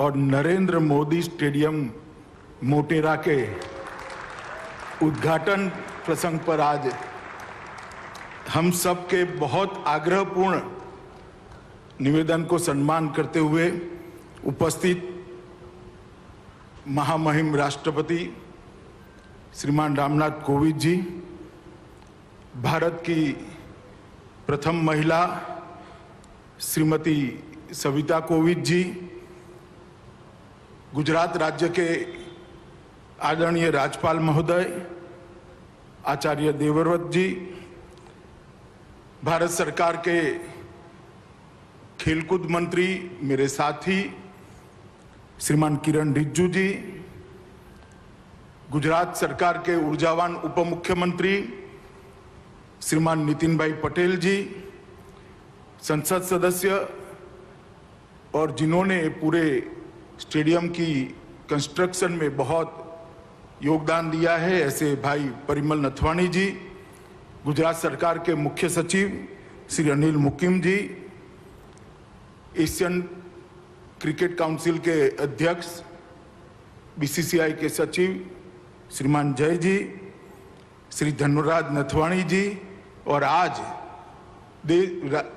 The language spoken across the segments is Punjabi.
और नरेंद्र मोदी स्टेडियम मोटेरा के उद्घाटन प्रसंग पर आज हम सब के बहुत आग्रहपूर्ण निवेदन को सम्मान करते हुए उपस्थित महामहिम राष्ट्रपति श्रीमान रामनाथ कोविंद जी, भारत की प्रथम महिला श्रीमती सविता कोविंद जी, गुजरात राज्य के आदरणीय राज्यपाल महोदय आचार्य देवव्रत जी, भारत सरकार के खेलकूद मंत्री मेरे साथी श्रीमान किरण रिजिजू जी, गुजरात सरकार के ऊर्जावान उप मुख्यमंत्री श्रीमान नितिन भाई पटेल जी, संसद सदस्य और जिन्होंने पूरे स्टेडियम की कंस्ट्रक्शन में बहुत योगदान दिया है, ऐसे भाई परिमल नथवाणी जी, गुजरात सरकार के मुख्य सचिव श्री अनिल मुकिम जी, एशियन क्रिकेट काउंसिल के अध्यक्ष बीसीसीआई के सचिव श्रीमान जय जी, श्री धनुराज नथवाणी जी और आज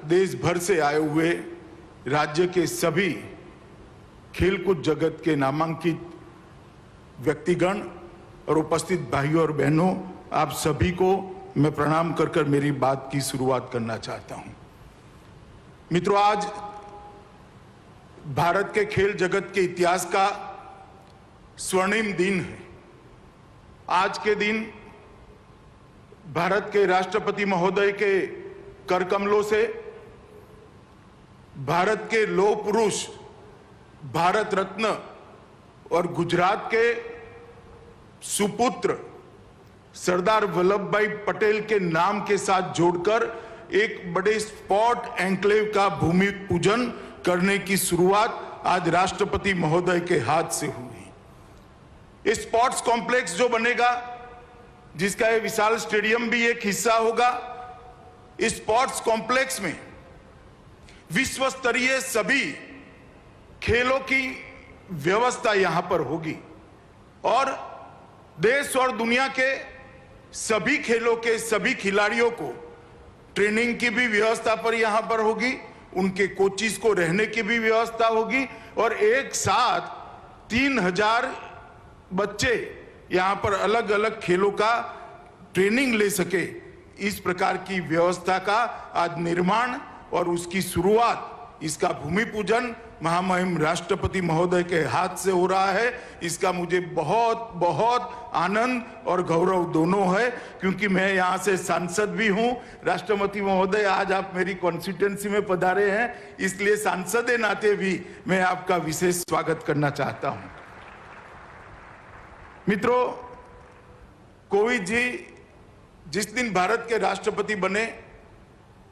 देश भर से आए हुए राज्य के सभी खेलकूद जगत के नामांकित व्यक्तिगण और उपस्थित भाइयों और बहनों, आप सभी को मैं प्रणाम कर मेरी बात की शुरुआत करना चाहता हूं। मित्रों, आज भारत के खेल जगत के इतिहास का स्वर्णिम दिन है। आज के दिन भारत के राष्ट्रपति महोदय के कर कमलों से भारत के लौह पुरुष, भारत रत्न और गुजरात के सुपुत्र सरदार वल्लभ भाई पटेल के नाम के साथ जोड़कर एक बड़े स्पोर्ट एन्क्लेव का भूमि पूजन करने की शुरुआत आज राष्ट्रपति महोदय के हाथ से हुई। इस स्पोर्ट्स कॉम्प्लेक्स जो बनेगा, जिसका ये विशाल स्टेडियम भी एक हिस्सा होगा, इस स्पोर्ट्स कॉम्प्लेक्स में विश्व स्तरीय सभी खेलों की व्यवस्था यहां पर होगी और देश और दुनिया के सभी खेलों के सभी खिलाड़ियों को ट्रेनिंग की भी व्यवस्था पर यहां पर होगी, उनके कोचिज को रहने की भी व्यवस्था होगी और एक साथ 3000 बच्चे यहां पर अलग अलग खेलों का ट्रेनिंग ले सके, इस प्रकार की व्यवस्था का आज निर्माण और उसकी शुरुआत, इसका भूमि पूजन महामहिम राष्ट्रपति महोदय के हाथ से हो रहा है। इसका मुझे बहुत बहुत आनंद और गौरव दोनों है, क्योंकि मैं यहां से सांसद भी हूं। राष्ट्रपति महोदय, आज आप मेरी कॉन्स्टिट्यूएंसी में पधारे हैं, इसलिए सांसद के नाते भी मैं आपका विशेष स्वागत करना चाहता हूं। मित्रों, कोविंद जी जिस दिन भारत के राष्ट्रपति बने,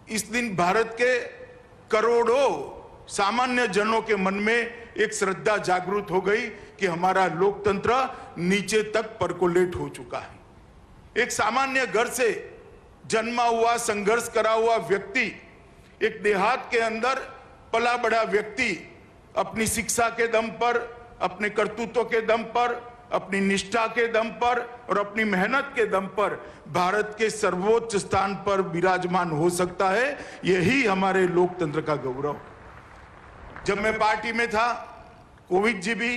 इस दिन भारत के करोड़ों सामान्य जनों के मन में एक श्रद्धा जागृत हो गई कि हमारा लोकतंत्र नीचे तक परकोलेट हो चुका है। एक सामान्य घर से जन्मा हुआ, संघर्ष करा हुआ व्यक्ति, एक देहात के अंदर पला बड़ा व्यक्ति अपनी शिक्षा के दम पर, अपने कर्तृत्व के दम पर, अपनी निष्ठा के दम पर और अपनी मेहनत के दम पर भारत के सर्वोच्च स्थान पर विराजमान हो सकता है। यही हमारे लोकतंत्र का गौरव। जब मैं पार्टी में था, कोविंद जी भी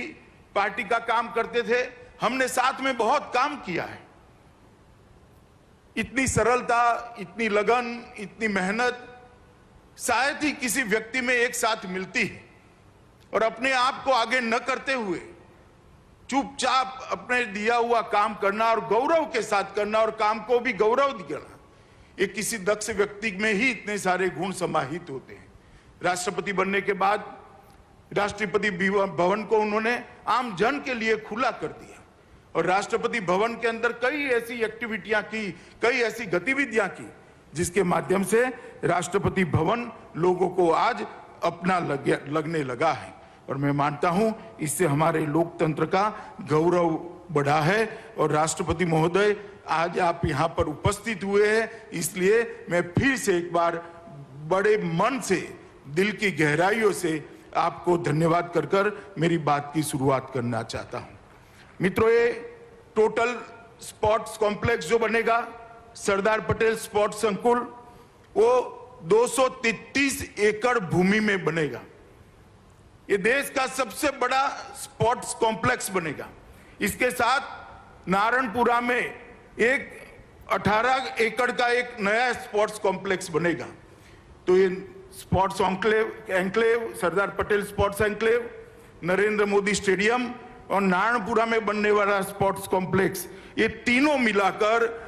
पार्टी का काम करते थे, हमने साथ में बहुत काम किया है। इतनी सरलता, इतनी लगन, इतनी मेहनत शायद ही किसी व्यक्ति में एक साथ मिलती है। और अपने आप को आगे न करते हुए चुपचाप अपने दिया हुआ काम करना और गौरव के साथ करना और काम को भी गौरव देना, ये किसी दक्ष व्यक्ति में ही इतने सारे गुण समाहित होते हैं। राष्ट्रपति बनने के बाद राष्ट्रपति भवन को उन्होंने आम जन के लिए खुला कर दिया और राष्ट्रपति भवन के अंदर कई ऐसी एक्टिविटियां की, कई ऐसी गतिविधियां की, जिसके माध्यम से राष्ट्रपति भवन लोगों को आज अपना लगने लगा है। और मैं मानता हूं इससे हमारे लोकतंत्र का गौरव बढ़ा है। और राष्ट्रपति महोदय, आज आप यहां पर उपस्थित हुए हैं, इसलिए मैं फिर से एक बार बड़े मन से, दिल की गहराइयों से आपको धन्यवाद कर मेरी बात की शुरुआत करना चाहता हूं। मित्रों, ये टोटल स्पोर्ट्स कॉम्प्लेक्स जो बनेगा सरदार पटेल स्पोर्ट्स संकुल, वो 233 एकड़ भूमि में बनेगा। ये देश का सबसे बड़ा स्पोर्ट्स कॉम्प्लेक्स बनेगा। इसके साथ नारायणपुरा में एक 18 एकड़ का एक नया स्पोर्ट्स कॉम्प्लेक्स बनेगा। तो ये sports enclave, Sardar Patel sports enclave, Narendra Modi stadium और नारायणपुरा में बनने वाला स्पोर्ट्स कॉम्प्लेक्स, ये तीनों मिलाकर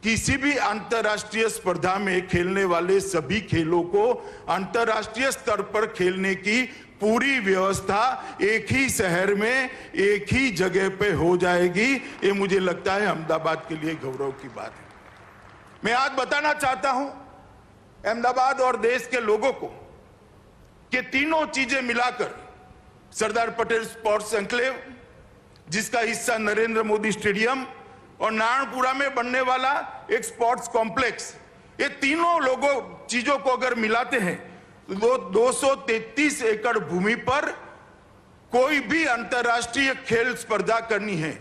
किसी भी अंतर्राष्ट्रीय स्पर्धा में खेलने वाले सभी खेलों को अंतर्राष्ट्रीय स्तर पर खेलने की पूरी व्यवस्था एक ही शहर में एक ही जगह पे हो जाएगी। ये मुझे लगता है अहमदाबाद के लिए गौरव की बात है। मैं आज बताना चाहता हूं अहमदाबाद और देश के लोगों को कि तीनों चीजें मिलाकर सरदार पटेल स्पोर्ट्स एन्क्लेव, जिसका हिस्सा नरेंद्र मोदी स्टेडियम और नारायणपुरा में बनने वाला एक स्पोर्ट्स कॉम्प्लेक्स, ये तीनों चीजों को अगर मिलाते हैं तो 233 एकड़ भूमि पर कोई भी अंतर्राष्ट्रीय खेल स्पर्धा करनी है,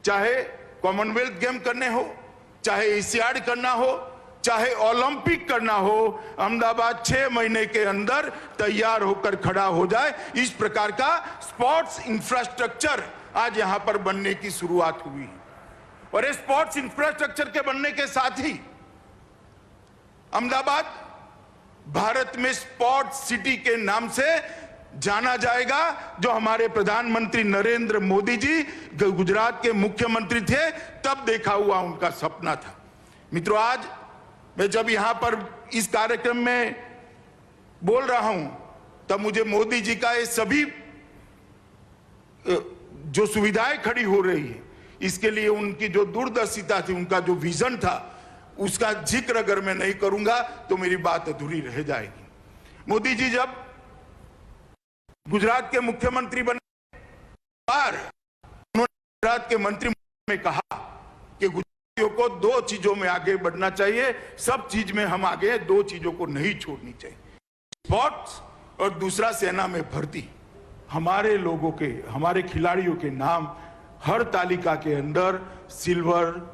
चाहे कॉमनवेल्थ गेम करने हो, चाहे एशियाड करना हो, चाहे ओलंपिक करना हो, अहमदाबाद 6 महीने के अंदर तैयार होकर खड़ा हो जाए। इस प्रकार का स्पोर्ट्स इंफ्रास्ट्रक्चर आज यहां पर बनने की शुरुआत हुई है। और इस स्पोर्ट्स इंफ्रास्ट्रक्चर के बनने के साथ ही अहमदाबाद भारत में स्पोर्ट्स सिटी के नाम से जाना जाएगा, जो हमारे प्रधानमंत्री नरेंद्र मोदी जी गुजरात के मुख्यमंत्री थे तब देखा हुआ उनका सपना था। मित्रों, आज मैं जब यहां पर इस कार्यक्रम में बोल रहा हूं तब मुझे मोदी जी का ये सभी जो सुविधाएं खड़ी हो रही है, इसके लिए उनकी जो दूरदर्शिता थी, उनका जो विजन था, उसका जिक्र अगर मैं नहीं करूंगा तो मेरी बात अधूरी रह जाएगी। मोदी जी जब गुजरात के मुख्यमंत्री बने, उन्होंने गुजरात के मंत्रिमंडल में कहा कि गुजरातियों को 2 चीजों में आगे बढ़ना चाहिए, सब चीज में हम आगे हैं, 2 चीजों को नहीं छोड़नी चाहिए, स्पोर्ट्स और दूसरा सेना में भर्ती। हमारे लोगों के, हमारे खिलाड़ियों के नाम हर तालिका के अंदर सिल्वर,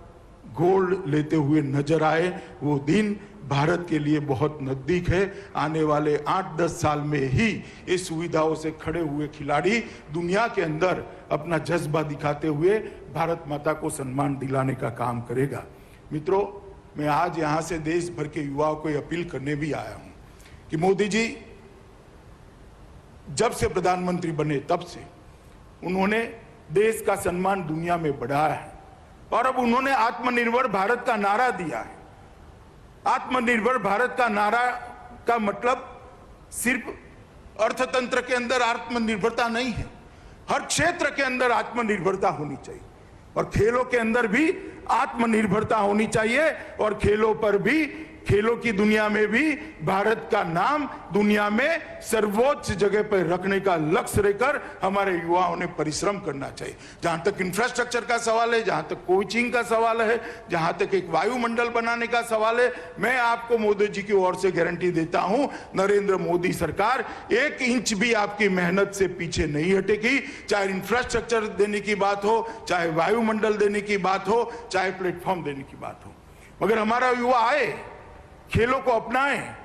गोल्ड लेते हुए नजर आए, वो दिन भारत के लिए बहुत नजदीक है। आने वाले 8-10 साल में ही ये सुविधाओं से खड़े हुए खिलाड़ी दुनिया के अंदर अपना जज्बा दिखाते हुए भारत माता को सम्मान दिलाने का काम करेगा। मित्रों, मैं आज यहाँ से देश भर के युवाओं को अपील करने भी आया हूँ कि मोदी जी जब से प्रधानमंत्री बने तब से उन्होंने देश का सम्मान दुनिया में बढ़ाया है और अब उन्होंने आत्मनिर्भर भारत का नारा दिया है। आत्मनिर्भर भारत का नारा का मतलब सिर्फ अर्थतंत्र के अंदर आत्मनिर्भरता नहीं है, हर क्षेत्र के अंदर आत्मनिर्भरता होनी चाहिए और खेलों के अंदर भी आत्मनिर्भरता होनी चाहिए और खेलों पर भी, खेलों की दुनिया में भी भारत का नाम दुनिया में सर्वोच्च जगह पर रखने का लक्ष्य लेकर हमारे युवाओं ने परिश्रम करना चाहिए। जहां तक इंफ्रास्ट्रक्चर का सवाल है, जहां तक कोचिंग का सवाल है, जहां तक एक वायुमंडल बनाने का सवाल है, मैं आपको मोदी जी की ओर से गारंटी देता हूं, नरेंद्र मोदी सरकार 1 इंच भी आपकी मेहनत से पीछे नहीं हटेगी। चाहे इंफ्रास्ट्रक्चर देने की बात हो, चाहे वायुमंडल देने की बात हो, चाहे प्लेटफॉर्म देने की बात हो, मगर हमारा युवा आए, खेलों को अपनाएं,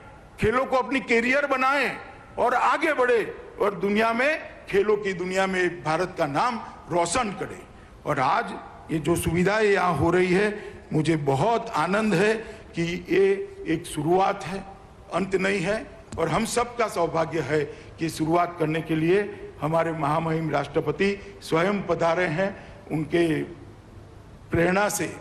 खेलों को अपनी कैरियर बनाएं और आगे बढ़े और दुनिया में, खेलों की दुनिया में भारत का नाम रोशन करे। और आज ये जो सुविधाएं यहाँ हो रही है, मुझे बहुत आनंद है कि ये एक शुरुआत है, अंत नहीं है और हम सबका सौभाग्य है कि शुरुआत करने के लिए हमारे महामहिम राष्ट्रपति स्वयं पधारे हैं। उनके प्रेरणा से,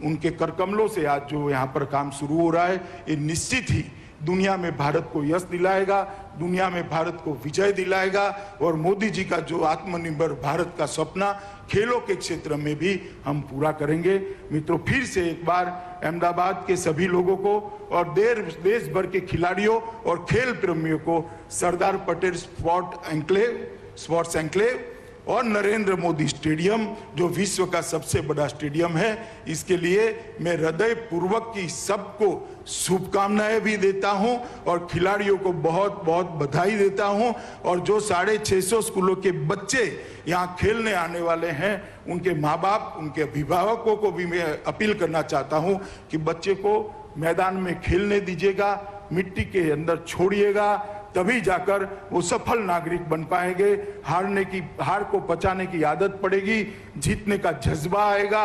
उनके करकमलों से आज जो यहाँ पर काम शुरू हो रहा है, ये निश्चित ही दुनिया में भारत को यश दिलाएगा, दुनिया में भारत को विजय दिलाएगा और मोदी जी का जो आत्मनिर्भर भारत का सपना खेलों के क्षेत्र में भी हम पूरा करेंगे। मित्रों, फिर से एक बार अहमदाबाद के सभी लोगों को और देश भर के खिलाड़ियों और खेल प्रेमियों को सरदार पटेल स्पोर्ट्स एन्क्लेव और नरेंद्र मोदी स्टेडियम जो विश्व का सबसे बड़ा स्टेडियम है, इसके लिए मैं हृदय पूर्वक की सबको शुभकामनाएं भी देता हूं और खिलाड़ियों को बहुत बहुत बधाई देता हूं। और जो 650 स्कूलों के बच्चे यहां खेलने आने वाले हैं, उनके माँ बाप, उनके अभिभावकों को भी मैं अपील करना चाहता हूं कि बच्चे को मैदान में खेलने दीजिएगा, मिट्टी के अंदर छोड़िएगा, तभी जाकर वो सफल नागरिक बन पाएंगे। हार को पचाने की आदत पड़ेगी, जीतने का जज्बा आएगा,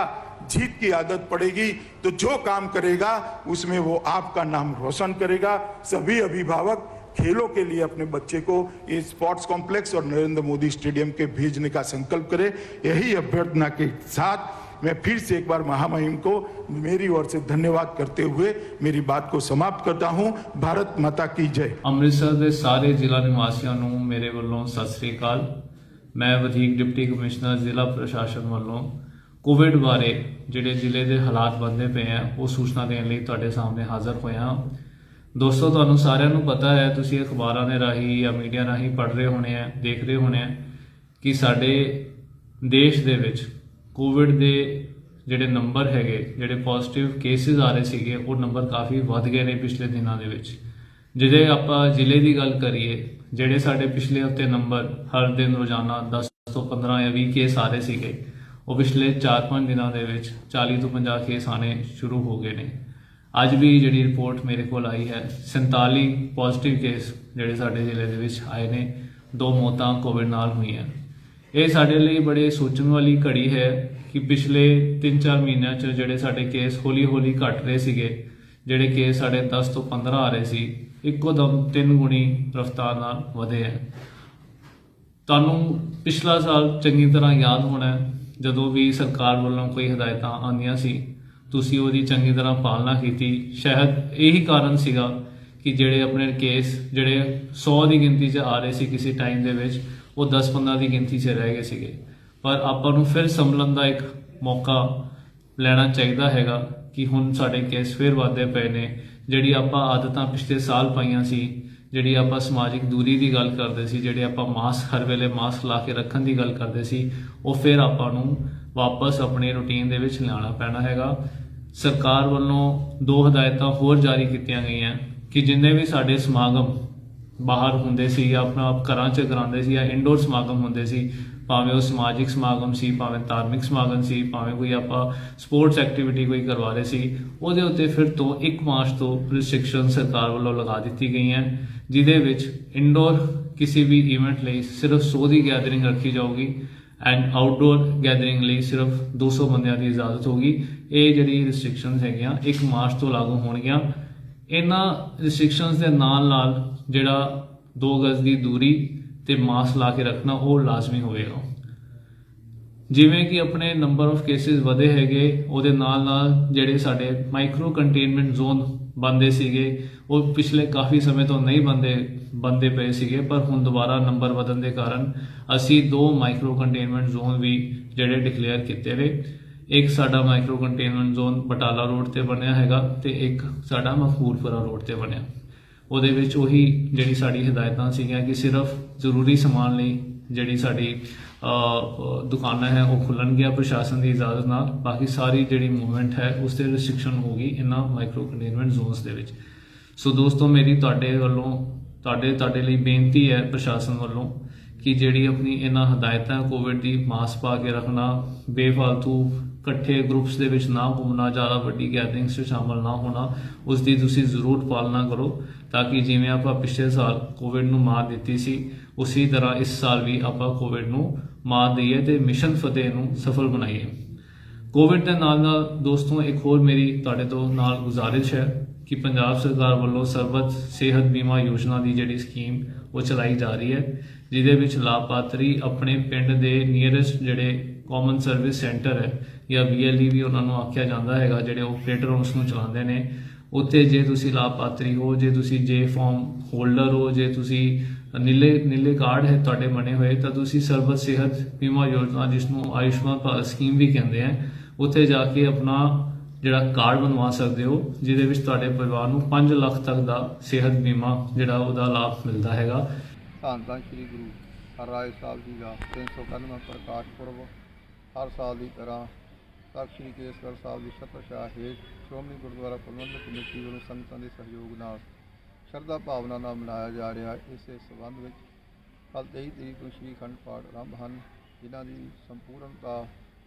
जीत की आदत पड़ेगी, तो जो काम करेगा उसमें वो आपका नाम रोशन करेगा। सभी अभिभावक खेलों के लिए अपने बच्चे को ये स्पोर्ट्स कॉम्प्लेक्स और नरेंद्र मोदी स्टेडियम के भेजने का संकल्प करें। यही अभ्यर्थना के साथ मैं फिर से एक बार महामहिम को मेरी ओर से धन्यवाद करते हुए मेरी बात को समाप्त करता हूं। भारत माता की जय। ਅੰਮ੍ਰਿਤਸਰ ਦੇ ਸਾਰੇ ਜ਼ਿਲ੍ਹਾ ਨਿਵਾਸੀਆਂ ਨੂੰ ਮੇਰੇ ਵੱਲੋਂ ਸਤਿ ਸ੍ਰੀ ਅਕਾਲ। ਮੈਂ ਵਧੀਕ ਡਿਪਟੀ ਕਮਿਸ਼ਨਰ ਜ਼ਿਲ੍ਹਾ ਪ੍ਰਸ਼ਾਸਨ ਵੱਲੋਂ ਕੋਵਿਡ ਬਾਰੇ ਜਿਹੜੇ ਜ਼ਿਲ੍ਹੇ ਦੇ ਹਾਲਾਤ ਬਣਦੇ ਪਏ ਆ ਉਹ ਸੂਚਨਾ ਦੇਣ ਲਈ ਤੁਹਾਡੇ ਸਾਹਮਣੇ ਹਾਜ਼ਰ ਹੋਇਆ ਹਾਂ। ਦੋਸਤੋ, ਤੁਹਾਨੂੰ ਸਾਰਿਆਂ ਨੂੰ ਪਤਾ ਹੈ, ਤੁਸੀਂ ਅਖਬਾਰਾਂ ਦੇ ਰਾਹੀਂ ਜਾਂ ਮੀਡੀਆ ਰਾਹੀਂ ਪੜ੍ਹ ਰਹੇ ਹੋਣੇ ਆ, ਦੇਖਦੇ ਹੋਣੇ ਆ ਕਿ ਸਾਡੇ ਦੇਸ਼ ਦੇ ਵਿੱਚ ਕੋਵਿਡ ਦੇ ਜਿਹੜੇ ਨੰਬਰ ਹੈਗੇ, ਜਿਹੜੇ ਪੋਜ਼ਿਟਿਵ ਕੇਸਿਸ ਆ ਰਹੇ ਸੀਗੇ, ਉਹ ਨੰਬਰ ਕਾਫੀ ਵੱਧ ਗਏ ਨੇ ਪਿਛਲੇ ਦਿਨਾਂ ਦੇ ਵਿੱਚ। ਜਿਹਦੇ ਆਪਾਂ ਜ਼ਿਲ੍ਹੇ ਦੀ ਗੱਲ ਕਰੀਏ, ਜਿਹੜੇ ਸਾਡੇ ਪਿਛਲੇ ਹਫਤੇ ਨੰਬਰ ਹਰ ਦਿਨ ਰੋਜ਼ਾਨਾ 10 ਤੋਂ 15 ਜਾਂ 20 ਕੇਸ ਆ ਰਹੇ ਸੀਗੇ, ਉਹ ਪਿਛਲੇ 4-5 ਦਿਨਾਂ ਦੇ ਵਿੱਚ 40 ਤੋਂ 50 ਕੇਸ ਆਣੇ ਸ਼ੁਰੂ ਹੋ ਗਏ ਨੇ। ਅੱਜ ਵੀ ਜਿਹੜੀ ਰਿਪੋਰਟ ਮੇਰੇ ਕੋਲ ਆਈ ਹੈ, 47 ਪੋਜ਼ਿਟਿਵ ਕੇਸ ਜਿਹੜੇ ਸਾਡੇ ਜ਼ਿਲ੍ਹੇ ਦੇ ਵਿੱਚ ਆਏ ਨੇ, 2 ਮੌਤਾਂ ਕੋਵਿਡ ਨਾਲ ਹੋਈਆਂ। ਇਹ ਸਾਡੇ ਲਈ ਬੜੇ ਸੋਚਣ ਵਾਲੀ ਘੜੀ ਹੈ ਕਿ ਪਿਛਲੇ 3-4 ਮਹੀਨਿਆਂ 'ਚ ਜਿਹੜੇ ਸਾਡੇ ਕੇਸ ਹੌਲੀ-ਹੌਲੀ ਘਟ ਰਹੇ ਸੀਗੇ, ਜਿਹੜੇ ਕੇਸ ਸਾਡੇ 10 ਤੋਂ 15 ਆ ਰਹੇ ਸੀ, ਇੱਕੋ ਦਮ 3 ਗੁਣੀ ਰਫ਼ਤਾਰ ਨਾਲ ਵਧੇ ਹੈ। ਤੁਹਾਨੂੰ ਪਿਛਲਾ ਸਾਲ ਚੰਗੀ ਤਰ੍ਹਾਂ ਯਾਦ ਹੋਣਾ ਹੈ, ਜਦੋਂ ਵੀ ਸਰਕਾਰ ਵੱਲੋਂ ਕੋਈ ਹਦਾਇਤਾਂ ਆਉਂਦੀਆਂ ਸੀ, ਤੁਸੀਂ ਉਹਦੀ ਚੰਗੀ ਤਰ੍ਹਾਂ ਪਾਲਣਾ ਕੀਤੀ। ਸ਼ਾਇਦ ਇਹੀ ਕਾਰਨ ਸੀਗਾ ਕਿ ਜਿਹੜੇ ਆਪਣੇ ਕੇਸ ਜਿਹੜੇ 100 ਦੀ ਗਿਣਤੀ 'ਚ ਆ ਰਹੇ ਸੀ ਕਿਸੇ ਟਾਈਮ ਦੇ ਵਿੱਚ, ਉਹ 10-15 ਦੀ ਗਿਣਤੀ 'ਚ ਰਹਿ ਗਏ ਸੀਗੇ। ਪਰ ਆਪਾਂ ਨੂੰ ਫਿਰ ਸੰਭਲਣ ਦਾ ਇੱਕ ਮੌਕਾ ਲੈਣਾ ਚਾਹੀਦਾ ਹੈਗਾ ਕਿ ਹੁਣ ਸਾਡੇ ਕੇਸ ਫਿਰ ਵੱਧਦੇ ਪਏ ਨੇ। ਜਿਹੜੀ ਆਪਾਂ ਆਦਤਾਂ ਪਿਛਲੇ ਸਾਲ ਪਾਈਆਂ ਸੀ, ਜਿਹੜੀ ਆਪਾਂ ਸਮਾਜਿਕ ਦੂਰੀ ਦੀ ਗੱਲ ਕਰਦੇ ਸੀ, ਜਿਹੜੇ ਆਪਾਂ ਮਾਸਕ ਹਰ ਵੇਲੇ ਮਾਸਕ ਲਾ ਕੇ ਰੱਖਣ ਦੀ ਗੱਲ ਕਰਦੇ ਸੀ, ਉਹ ਫਿਰ ਆਪਾਂ ਨੂੰ ਵਾਪਸ ਆਪਣੇ ਰੂਟੀਨ ਦੇ ਵਿੱਚ ਲਿਆਉਣਾ ਪੈਣਾ ਹੈਗਾ। ਸਰਕਾਰ ਵੱਲੋਂ 2 ਹਦਾਇਤਾਂ ਹੋਰ ਜਾਰੀ ਕੀਤੀਆਂ ਗਈਆਂ ਕਿ ਜਿੰਨੇ ਵੀ ਸਾਡੇ ਸਮਾਗਮ ਬਾਹਰ ਹੁੰਦੇ ਸੀ ਜਾਂ ਆਪਣਾ ਘਰਾਂ 'ਚ ਕਰਾਉਂਦੇ ਸੀ ਜਾਂ ਇੰਡੋਰ ਸਮਾਗਮ ਹੁੰਦੇ ਸੀ, ਭਾਵੇਂ ਉਹ ਸਮਾਜਿਕ ਸਮਾਗਮ ਸੀ, ਭਾਵੇਂ ਧਾਰਮਿਕ ਸਮਾਗਮ ਸੀ, ਭਾਵੇਂ ਕੋਈ ਆਪਾਂ ਸਪੋਰਟਸ ਐਕਟੀਵਿਟੀ ਕੋਈ ਕਰਵਾ ਰਹੇ ਸੀ, ਉਹਦੇ ਉੱਤੇ ਫਿਰ ਤੋਂ 1 ਮਾਰਚ ਤੋਂ ਰਿਸਟ੍ਰਿਕਸ਼ਨ ਸਰਕਾਰ ਵੱਲੋਂ ਲਗਾ ਦਿੱਤੀ ਗਈਆਂ, ਜਿਹਦੇ ਵਿੱਚ ਇੰਡੋਰ ਕਿਸੇ ਵੀ ਇਵੈਂਟ ਲਈ ਸਿਰਫ 100 ਦੀ ਗੈਦਰਿੰਗ ਰੱਖੀ ਜਾਊਗੀ ਐਂਡ ਆਊਟਡੋਰ ਗੈਦਰਿੰਗ ਲਈ ਸਿਰਫ 200 ਬੰਦਿਆਂ ਦੀ ਇਜਾਜ਼ਤ ਹੋਗੀ। ਇਹ ਜਿਹੜੀ ਰਿਸਟ੍ਰਿਕਸ਼ਨਸ ਹੈਗੀਆਂ 1 ਮਾਰਚ ਤੋਂ ਲਾਗੂ ਹੋਣਗੀਆਂ। ਇਹਨਾਂ ਰਿਸਟ੍ਰਿਕਸ਼ਨਸ ਦੇ ਨਾਲ ਨਾਲ ਜਿਹੜਾ 2 ਗਜ਼ ਦੀ ਦੂਰੀ ਤੇ ਮਾਸਕ ਲਾ ਕੇ ਰੱਖਣਾ ਉਹ ਲਾਜ਼ਮੀ ਹੋਵੇਗਾ। ਜਿਵੇਂ ਕਿ ਆਪਣੇ ਨੰਬਰ ਆਫ ਕੇਸਿਸ ਵਧੇ ਹੈਗੇ, ਉਹਦੇ ਨਾਲ ਨਾਲ ਜਿਹੜੇ ਸਾਡੇ ਮਾਈਕਰੋ ਕੰਟੇਨਮੈਂਟ ਜ਼ੋਨ ਬਣਦੇ ਸੀਗੇ, ਉਹ ਪਿਛਲੇ ਕਾਫੀ ਸਮੇਂ ਤੋਂ ਨਹੀਂ ਬਣਦੇ ਪਏ ਸੀਗੇ, ਪਰ ਹੁਣ ਦੁਬਾਰਾ ਨੰਬਰ ਵਧਣ ਦੇ ਕਾਰਨ ਅਸੀਂ 2 ਮਾਈਕਰੋ ਕੰਟੇਨਮੈਂਟ ਜ਼ੋਨ ਵੀ ਜਿਹੜੇ ਡਿਕਲੇਅਰ ਕੀਤੇ ਨੇ। ਇੱਕ ਸਾਡਾ micro containment zone Batala road ਤੇ ਬਣਿਆ ਹੈਗਾ ਤੇ ਇੱਕ ਸਾਡਾ ਮਖਬੂਲਪੁਰਾ ਰੋਡ ਤੇ ਬਣਿਆ। ਉਹਦੇ ਵਿੱਚ ਉਹੀ ਜਿਹੜੀ ਸਾਡੀ ਹਦਾਇਤਾਂ ਸੀਗੀਆਂ ਕਿ ਸਿਰਫ ਜ਼ਰੂਰੀ ਸਮਾਨ ਲਈ ਜਿਹੜੀ ਸਾਡੀ ਦੁਕਾਨਾਂ ਹੈ ਉਹ ਖੁੱਲ੍ਹਣਗੀਆਂ ਪ੍ਰਸ਼ਾਸਨ ਦੀ ਇਜਾਜ਼ਤ ਨਾਲ। ਬਾਕੀ ਸਾਰੀ ਜਿਹੜੀ ਮੂਵਮੈਂਟ ਹੈ ਉਸ 'ਤੇ ਰਿਸਟ੍ਰਿਕਸ਼ਨ ਹੋਊਗੀ ਇਹਨਾਂ ਮਾਈਕਰੋ ਕੰਟੇਨਮੈਂਟ ਜ਼ੋਨਸ ਦੇ ਵਿੱਚ। ਸੋ ਦੋਸਤੋ, ਮੇਰੀ ਤੁਹਾਡੇ ਵੱਲੋਂ ਤੁਹਾਡੇ ਲਈ ਬੇਨਤੀ ਹੈ ਪ੍ਰਸ਼ਾਸਨ ਵੱਲੋਂ ਕਿ ਜਿਹੜੀ ਆਪਣੀ ਇਹਨਾਂ ਹਦਾਇਤਾਂ ਕੋਵਿਡ ਦੀ ਮਾਸਕ ਪਾ ਕੇ ਰੱਖਣਾ, ਬੇਫਾਲਤੂ ਇਕੱਠੇ ਗਰੁੱਪਸ ਦੇ ਵਿੱਚ ਨਾ ਘੁੰਮਣਾ, ਜ਼ਿਆਦਾ ਵੱਡੀ ਗੈਦਰਿੰਗਸ 'ਚ ਸ਼ਾਮਲ ਨਾ ਹੋਣਾ, ਉਸ ਦੀ ਤੁਸੀਂ ਜ਼ਰੂਰ ਪਾਲਣਾ ਕਰੋ ਤਾਂ ਕਿ ਜਿਵੇਂ ਆਪਾਂ ਪਿਛਲੇ ਸਾਲ ਕੋਵਿਡ ਨੂੰ ਮਾਤ ਦਿੱਤੀ ਸੀ, ਉਸੇ ਤਰ੍ਹਾਂ ਇਸ ਸਾਲ ਵੀ ਆਪਾਂ ਕੋਵਿਡ ਨੂੰ ਮਾਤ ਦਈਏ ਤੇ ਮਿਸ਼ਨ ਫਤਿਹ ਨੂੰ ਸਫਲ ਬਣਾਈਏ। ਕੋਵਿਡ ਦੇ ਨਾਲ ਨਾਲ ਦੋਸਤੋ ਇੱਕ ਹੋਰ ਮੇਰੀ ਤੁਹਾਡੇ ਤੋਂ ਨਾਲ ਗੁਜ਼ਾਰਿਸ਼ ਹੈ ਕਿ ਪੰਜਾਬ ਸਰਕਾਰ ਵੱਲੋਂ ਸਰਬੱਤ ਸਿਹਤ ਬੀਮਾ ਯੋਜਨਾ ਦੀ ਜਿਹੜੀ ਸਕੀਮ ਉਹ ਚਲਾਈ ਜਾ ਰਹੀ ਹੈ, ਜਿਹਦੇ ਵਿੱਚ ਲਾਭਪਾਤਰੀ ਆਪਣੇ ਪਿੰਡ ਦੇ ਨੀਅਰੈਸਟ ਜਿਹੜੇ ਕਾਮਨ ਸਰਵਿਸ ਸੈਂਟਰ ਹੈ ਜਾਂ VLE ਵੀ ਉਹਨਾਂ ਨੂੰ ਆਖਿਆ ਜਾਂਦਾ ਹੈਗਾ, ਜਿਹੜੇ ਆਪਰੇਟਰ ਉਸ ਨੂੰ ਚਲਾਉਂਦੇ ਨੇ, ਉੱਥੇ ਜੇ ਤੁਸੀਂ ਲਾਭਪਾਤਰੀ ਹੋ, ਜੇ ਤੁਸੀਂ ਜੇ ਫਾਰਮ ਹੋਲਡਰ ਹੋ, ਜੇ ਤੁਸੀਂ ਨੀਲੇ ਕਾਰਡ ਹੈ ਤੁਹਾਡੇ ਬਣੇ ਹੋਏ, ਤਾਂ ਤੁਸੀਂ ਸਰਬੱਤ ਸਿਹਤ ਬੀਮਾ ਯੋਜਨਾ, ਜਿਸ ਨੂੰ ਆਯੁਸ਼ਮਾਨ ਭਾਰਤ ਸਕੀਮ ਵੀ ਕਹਿੰਦੇ ਆ, ਉੱਥੇ ਜਾ ਕੇ ਆਪਣਾ ਜਿਹੜਾ ਕਾਰਡ ਬਣਵਾ ਸਕਦੇ ਹੋ, ਜਿਹਦੇ ਵਿੱਚ ਤੁਹਾਡੇ ਪਰਿਵਾਰ ਨੂੰ 5 ਲੱਖ ਤੱਕ ਦਾ ਸਿਹਤ ਬੀਮਾ ਜਿਹੜਾ ਉਹਦਾ ਲਾਭ ਮਿਲਦਾ ਹੈਗਾ। ਧੰਨ ਧੰਨ ਸ਼੍ਰੀ ਗੁਰੂ ਹਰਰਾਏ ਸਾਹਿਬ ਜੀ ਦਾ 391ਵਾਂ ਪ੍ਰਕਾਸ਼ ਪੁਰਬ ਹਰ ਸਾਲ ਦੀ ਤਰ੍ਹਾਂ ਤਖ਼ਤ ਸ੍ਰੀ ਕੇਸਗੜ੍ਹ ਸਾਹਿਬ ਦੀ ਛਤਰਛਾਇਆ ਹੇਠ ਸ਼੍ਰੋਮਣੀ ਗੁਰਦੁਆਰਾ ਪ੍ਰਬੰਧਕ ਕਮੇਟੀ ਵੱਲੋਂ ਸੰਗਤਾਂ ਦੇ ਸਹਿਯੋਗ ਨਾਲ ਸ਼ਰਧਾ ਭਾਵਨਾ ਨਾਲ ਮਨਾਇਆ ਜਾ ਰਿਹਾ ਹੈ। ਇਸੇ ਸੰਬੰਧ ਵਿੱਚ ਕੱਲ੍ਹ 23 ਤਰੀਕ ਨੂੰ ਸ਼੍ਰੀ ਅਖੰਡ ਪਾਠ ਆਰੰਭ ਹਨ, ਜਿਨ੍ਹਾਂ ਦੀ ਸੰਪੂਰਨਤਾ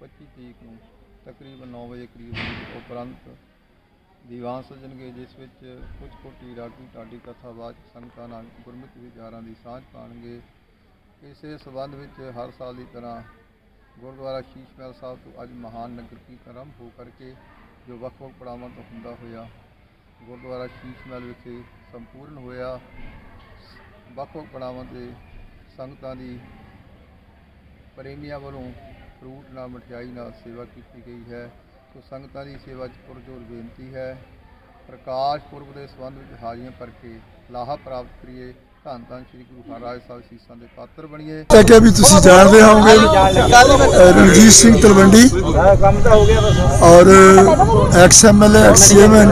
25 ਤਰੀਕ ਨੂੰ ਤਕਰੀਬਨ 9 ਵਜੇ ਕਰੀਬ ਉਪਰੰਤ ਦੀਵਾਨ ਸਜਣਗੇ, ਜਿਸ ਵਿੱਚ ਕੁਝ ਕੋਟੀ ਰਾਗੀ ਢਾਡੀ ਕਥਾਵਾਚਕ ਸੰਗਤਾਂ ਨਾਲ ਗੁਰਮਤਿ ਵਿਚਾਰਾਂ ਦੀ ਸਾਂਝ ਪਾਉਣਗੇ। ਇਸੇ ਸੰਬੰਧ ਵਿੱਚ ਹਰ ਸਾਲ ਦੀ ਤਰ੍ਹਾਂ ਗੁਰਦੁਆਰਾ ਸ਼ੀਸ਼ ਮਹਿਲ ਸਾਹਿਬ ਤੋਂ ਅੱਜ ਮਹਾਨ ਨਗਰ ਕੀਰਤਨ ਆਰੰਭ ਹੋ ਕਰਕੇ ਜੋ ਵੱਖ-ਵੱਖ ਪੜਾਵਾਂ ਤੋਂ ਹੁੰਦਾ ਹੋਇਆ ਗੁਰਦੁਆਰਾ ਸ਼ੀਸ਼ ਮਹਿਲ ਵਿਖੇ ਸੰਪੂਰਨ ਹੋਇਆ। ਵੱਖ-ਵੱਖ ਪੜਾਵਾਂ 'ਤੇ ਸੰਗਤਾਂ ਦੀ ਪ੍ਰੇਮੀਆਂ ਵੱਲੋਂ ਫਰੂਟ ਨਾਲ ਮਠਿਆਈ ਨਾਲ ਸੇਵਾ ਕੀਤੀ ਗਈ ਹੈ। ਸੋ ਸੰਗਤਾਂ ਦੀ ਸੇਵਾ 'ਚ ਪੁਰਜੋਰ ਬੇਨਤੀ ਹੈ, ਪ੍ਰਕਾਸ਼ ਪੁਰਬ ਦੇ ਸੰਬੰਧ ਵਿੱਚ ਹਾਜ਼ਰੀਆਂ ਭਰ ਕੇ ਲਾਹਾ ਪ੍ਰਾਪਤ ਕਰੀਏ। ਧੰਨ ਧੰਨ ਸ੍ਰੀ ਗੁਰੂ ਹਰਿਰਾਏ ਸਾਹਿਬ ਸੀਸਾਂ ਦੇ ਪਾਤਰ ਬਣੀਏ। ਕਿ ਵੀ ਤੁਸੀਂ ਜਾਣਦੇ ਹੋਵੋਗੇ ਰਣਜੀਤ ਸਿੰਘ ਤਲਵੰਡੀ ਔਰ ਐਕਸ ਐਮਐਲਏ ਐਕਸ ਚੇਅਰਮੈਨ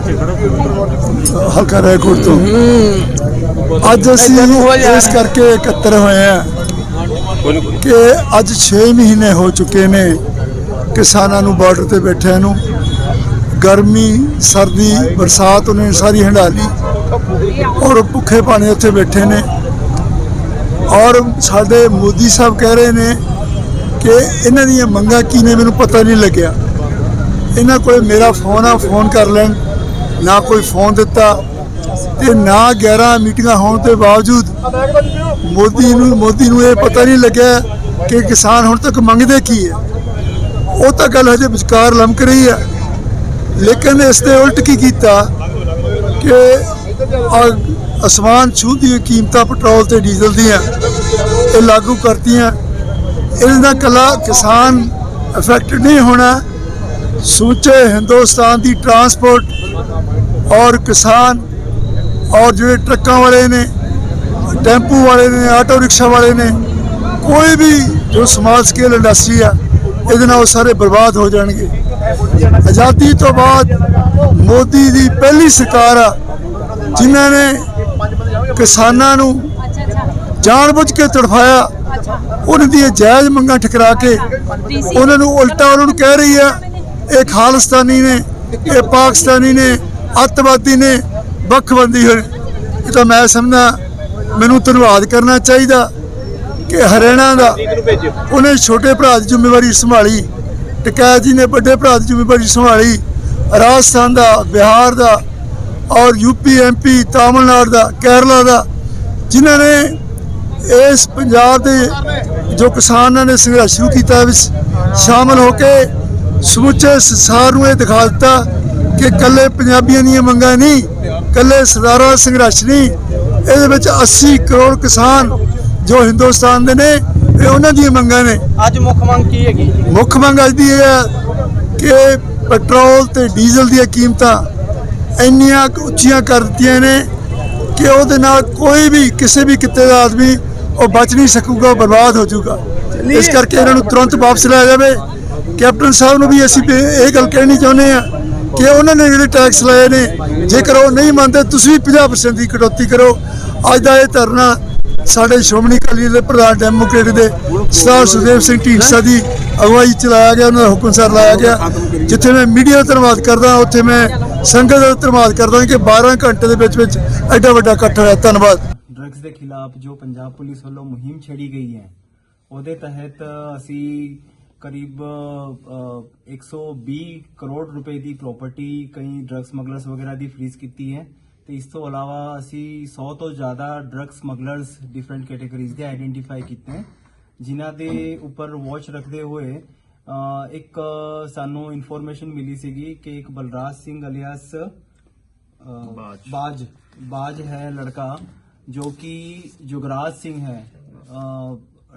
ਹਲਕਾ ਰਾਏਕੋਟ ਤੋਂ ਅੱਜ ਅਸੀਂ ਇਸ ਕਰਕੇ ਇਕੱਤਰ ਹੋਏ ਹਾਂ ਕਿ ਅੱਜ 6 ਮਹੀਨੇ ਹੋ ਚੁੱਕੇ ਨੇ ਕਿਸਾਨਾਂ ਨੂੰ ਬਾਰਡਰ ਤੇ ਬੈਠਿਆਂ ਨੂੰ। ਗਰਮੀ ਸਰਦੀ ਬਰਸਾਤ ਉਹਨੇ ਸਾਰੀ ਹੰਢਾ ਲਈ ਔਰ ਭੁੱਖੇ ਪਾਣੀ ਉੱਥੇ ਬੈਠੇ ਨੇ। ਔਰ ਸਾਡੇ ਮੋਦੀ ਸਾਹਿਬ ਕਹਿ ਰਹੇ ਨੇ ਕਿ ਇਹਨਾਂ ਦੀਆਂ ਮੰਗਾਂ ਕੀ ਨੇ, ਮੈਨੂੰ ਪਤਾ ਨਹੀਂ ਲੱਗਿਆ। ਇਹਨਾਂ ਕੋਲ ਮੇਰਾ ਫੋਨ ਆ, ਫੋਨ ਕਰ ਲੈਣ, ਨਾ ਕੋਈ ਫੋਨ ਦਿੱਤਾ ਤੇ ਨਾ 11 ਮੀਟਿੰਗਾਂ ਹੋਣ ਦੇ ਬਾਵਜੂਦ ਮੋਦੀ ਨੂੰ ਇਹ ਪਤਾ ਨਹੀਂ ਲੱਗਿਆ ਕਿ ਕਿਸਾਨ ਹੁਣ ਤੱਕ ਮੰਗਦੇ ਕੀ ਹੈ। ਉਹ ਤਾਂ ਗੱਲ ਹਜੇ ਵਿਚਕਾਰ ਲਮਕ ਰਹੀ ਹੈ, ਲੇਕਿਨ ਇਸ ਦੇ ਉਲਟ ਕੀ ਕੀਤਾ ਕਿ ਅਸਮਾਨ ਛੂਹਦੀਆਂ ਕੀਮਤਾਂ ਪੈਟਰੋਲ ਤੇ ਡੀਜ਼ਲ ਦੀਆਂ ਇਹ ਲਾਗੂ ਕਰਤੀਆਂ। ਇਹਨਾਂ ਦਾ ਇਕੱਲਾ ਕਿਸਾਨ ਇਫੈਕਟ ਨਹੀਂ ਹੋਣਾ, ਸਮੁੱਚੇ ਹਿੰਦੁਸਤਾਨ ਦੀ ਟਰਾਂਸਪੋਰਟ ਔਰ ਕਿਸਾਨ ਔਰ ਜਿਹੜੇ ਟਰੱਕਾਂ ਵਾਲੇ ਨੇ, ਟੈਂਪੂ ਵਾਲੇ ਨੇ, ਆਟੋ ਰਿਕਸ਼ਾ ਵਾਲੇ ਨੇ, ਕੋਈ ਵੀ ਜੋ ਸਮਾਲ ਸਕੇਲ ਇੰਡਸਟਰੀ ਆ, ਇਹਦੇ ਨਾਲ ਉਹ ਸਾਰੇ ਬਰਬਾਦ ਹੋ ਜਾਣਗੇ। ਆਜ਼ਾਦੀ ਤੋਂ ਬਾਅਦ ਮੋਦੀ ਦੀ ਪਹਿਲੀ ਸਰਕਾਰ ਆ ਜਿਨ੍ਹਾਂ ਨੇ ਕਿਸਾਨਾਂ ਨੂੰ ਜਾਣਬੁੱਝ ਕੇ ਤੜਫਾਇਆ। ਉਹਨਾਂ ਦੀਆਂ ਜਾਇਜ਼ ਮੰਗਾਂ ਠੁਕਰਾ ਕੇ ਉਹਨਾਂ ਨੂੰ ਉਲਟਾ ਉਹਨਾਂ ਨੂੰ ਕਹਿ ਰਹੀ ਆ ਇਹ ਖਾਲਿਸਤਾਨੀ ਨੇ, ਇਹ ਪਾਕਿਸਤਾਨੀ ਨੇ, ਅੱਤਵਾਦੀ ਨੇ, ਵੱਖਬੰਦੀ ਹੋਏ। ਇਹ ਤਾਂ ਮੈਂ ਸਮਝਦਾ ਮੈਨੂੰ ਧੰਨਵਾਦ ਕਰਨਾ ਚਾਹੀਦਾ ਕਿ ਹਰਿਆਣਾ ਦਾ ਉਹਨੇ ਛੋਟੇ ਭਰਾ ਦੀ ਜ਼ਿੰਮੇਵਾਰੀ ਸੰਭਾਲੀ, ਟਕੈਤ ਜੀ ਨੇ ਵੱਡੇ ਭਰਾ ਦੀ ਜ਼ਿੰਮੇਵਾਰੀ ਸੰਭਾਲੀ, ਰਾਜਸਥਾਨ ਦਾ, ਬਿਹਾਰ ਦਾ ਔਰ ਯੂਪੀ ਐਮਪੀ, ਤਾਮਿਲਨਾਡੂ ਦਾ, ਕੇਰਲਾ ਦਾ, ਜਿਨ੍ਹਾਂ ਨੇ ਇਸ ਪੰਜਾਬ ਦੇ ਜੋ ਕਿਸਾਨਾਂ ਨੇ ਸੰਘਰਸ਼ ਸ਼ੁਰੂ ਕੀਤਾ ਵਿੱਚ ਸ਼ਾਮਲ ਹੋ ਕੇ ਸਮੁੱਚੇ ਸੰਸਾਰ ਨੂੰ ਇਹ ਦਿਖਾ ਦਿੱਤਾ ਕਿ ਇਕੱਲੇ ਪੰਜਾਬੀਆਂ ਦੀਆਂ ਮੰਗਾਂ ਨਹੀਂ, ਇਕੱਲੇ ਸਰਦਾਰਾਂ ਦਾ ਸੰਘਰਸ਼ ਨਹੀਂ, ਇਹਦੇ ਵਿੱਚ 80 ਕਰੋੜ ਕਿਸਾਨ ਜੋ ਹਿੰਦੁਸਤਾਨ ਦੇ ਨੇ ਇਹ ਉਹਨਾਂ ਦੀਆਂ ਮੰਗਾਂ ਨੇ। ਅੱਜ ਮੁੱਖ ਮੰਗ ਕੀ ਹੈਗੀ? ਮੁੱਖ ਮੰਗ ਅੱਜ ਦੀ ਇਹ ਹੈ ਕਿ ਪੈਟਰੋਲ ਤੇ ਡੀਜ਼ਲ ਦੀਆਂ ਕੀਮਤਾਂ ਇੰਨੀਆਂ ਉੱਚੀਆਂ ਕਰ ਦਿੱਤੀਆਂ ਨੇ ਕਿ ਉਹਦੇ ਨਾਲ ਕੋਈ ਵੀ ਕਿਸੇ ਵੀ ਕਿੱਤੇ ਦਾ ਆਦਮੀ ਉਹ ਬਚ ਨਹੀਂ ਸਕੂਗਾ, ਬਰਬਾਦ ਹੋ ਜਾਊਗਾ। ਇਸ ਕਰਕੇ ਇਹਨਾਂ ਨੂੰ ਤੁਰੰਤ ਵਾਪਸ ਲਿਆ ਜਾਵੇ। ਕੈਪਟਨ ਸਾਹਿਬ ਨੂੰ ਵੀ ਅਸੀਂ ਇਹ ਗੱਲ ਕਹਿਣੀ ਚਾਹੁੰਦੇ ਹਾਂ ਕਿ ਉਹਨਾਂ ਨੇ ਜਿਹੜੇ ਟੈਕਸ ਲਾਏ ਨੇ, ਜੇਕਰ ਉਹ ਨਹੀਂ ਮੰਨਦੇ ਤੁਸੀਂ ਵੀ 50% ਦੀ ਕਟੌਤੀ ਕਰੋ। ਅੱਜ ਦਾ ਇਹ ਧਰਨਾ ਸਾਡੇ ਸ਼੍ਰੋਮਣੀ ਅਕਾਲੀ ਦਲ ਦੇ ਪ੍ਰਧਾਨ ਡੈਮੋਕ੍ਰੇਟ ਦੇ ਸਰਦਾਰ ਸੁਖਦੇਵ ਸਿੰਘ ਢੀਂਡਸਾ ਦੀ ਅਗਵਾਈ ਚਲਾਇਆ ਗਿਆ, ਉਹਨਾਂ ਦਾ ਹੁਕਮ ਅਨੁਸਾਰ ਲਾਇਆ ਗਿਆ। ਜਿੱਥੇ ਮੈਂ ਮੀਡੀਆ ਦਾ ਧੰਨਵਾਦ ਕਰਦਾ, ਉੱਥੇ ਮੈਂ ਸੰਗਤ ਦਾ ਧੰਨਵਾਦ ਕਰਦਾ ਕਿ 12 ਘੰਟੇ ਦੇ ਵਿੱਚ ਐਡਾ ਵੱਡਾ ਇਕੱਠ ਹੋਇਆ। ਧੰਨਵਾਦ। ਡਰੱਗਸ ਦੇ ਖਿਲਾਫ ਜੋ ਪੰਜਾਬ ਪੁਲਿਸ ਵੱਲੋਂ ਮੁਹਿੰਮ ਛੇੜੀ ਗਈ ਹੈ, ਉਹਦੇ ਤਹਿਤ ਅਸੀਂ ਕਰੀਬ 120 ਕਰੋੜ ਰੁਪਏ ਦੀ ਪ੍ਰਾਪਰਟੀ ਕਈ ਡਰੱਗ ਸਮਗਲਰਸ ਵਗੈਰਾ ਦੀ ਫ੍ਰੀਜ਼ ਕੀਤੀ ਹੈ ਤੇ ਇਸ ਤੋਂ ਇਲਾਵਾ ਅਸੀਂ 100 ਤੋਂ ਜ਼ਿਆਦਾ ਡਰੱਗ ਸਮਗਲਰਸ ਡਿਫਰੈਂਟ ਕੈਟਾਗਰੀਜ਼ ਦੇ ਆਈਡੈਂਟੀਫਾਈ ਕੀਤੇ ਹਨ, ਜਿਨ੍ਹਾਂ ਦੇ ਉੱਪਰ ਵਾਚ ਰੱਖਦੇ ਹੋਏ ਇੱਕ ਸਾਨੂੰ ਇਨਫੋਰਮੇਸ਼ਨ ਮਿਲੀ ਸੀਗੀ ਕਿ ਇੱਕ ਬਲਰਾਜ ਸਿੰਘ ਅਲਿਆਸ ਬਾਜ ਹੈ ਲੜਕਾ, ਜੋ ਕਿ ਜੁਗਰਾਜ ਸਿੰਘ ਹੈ।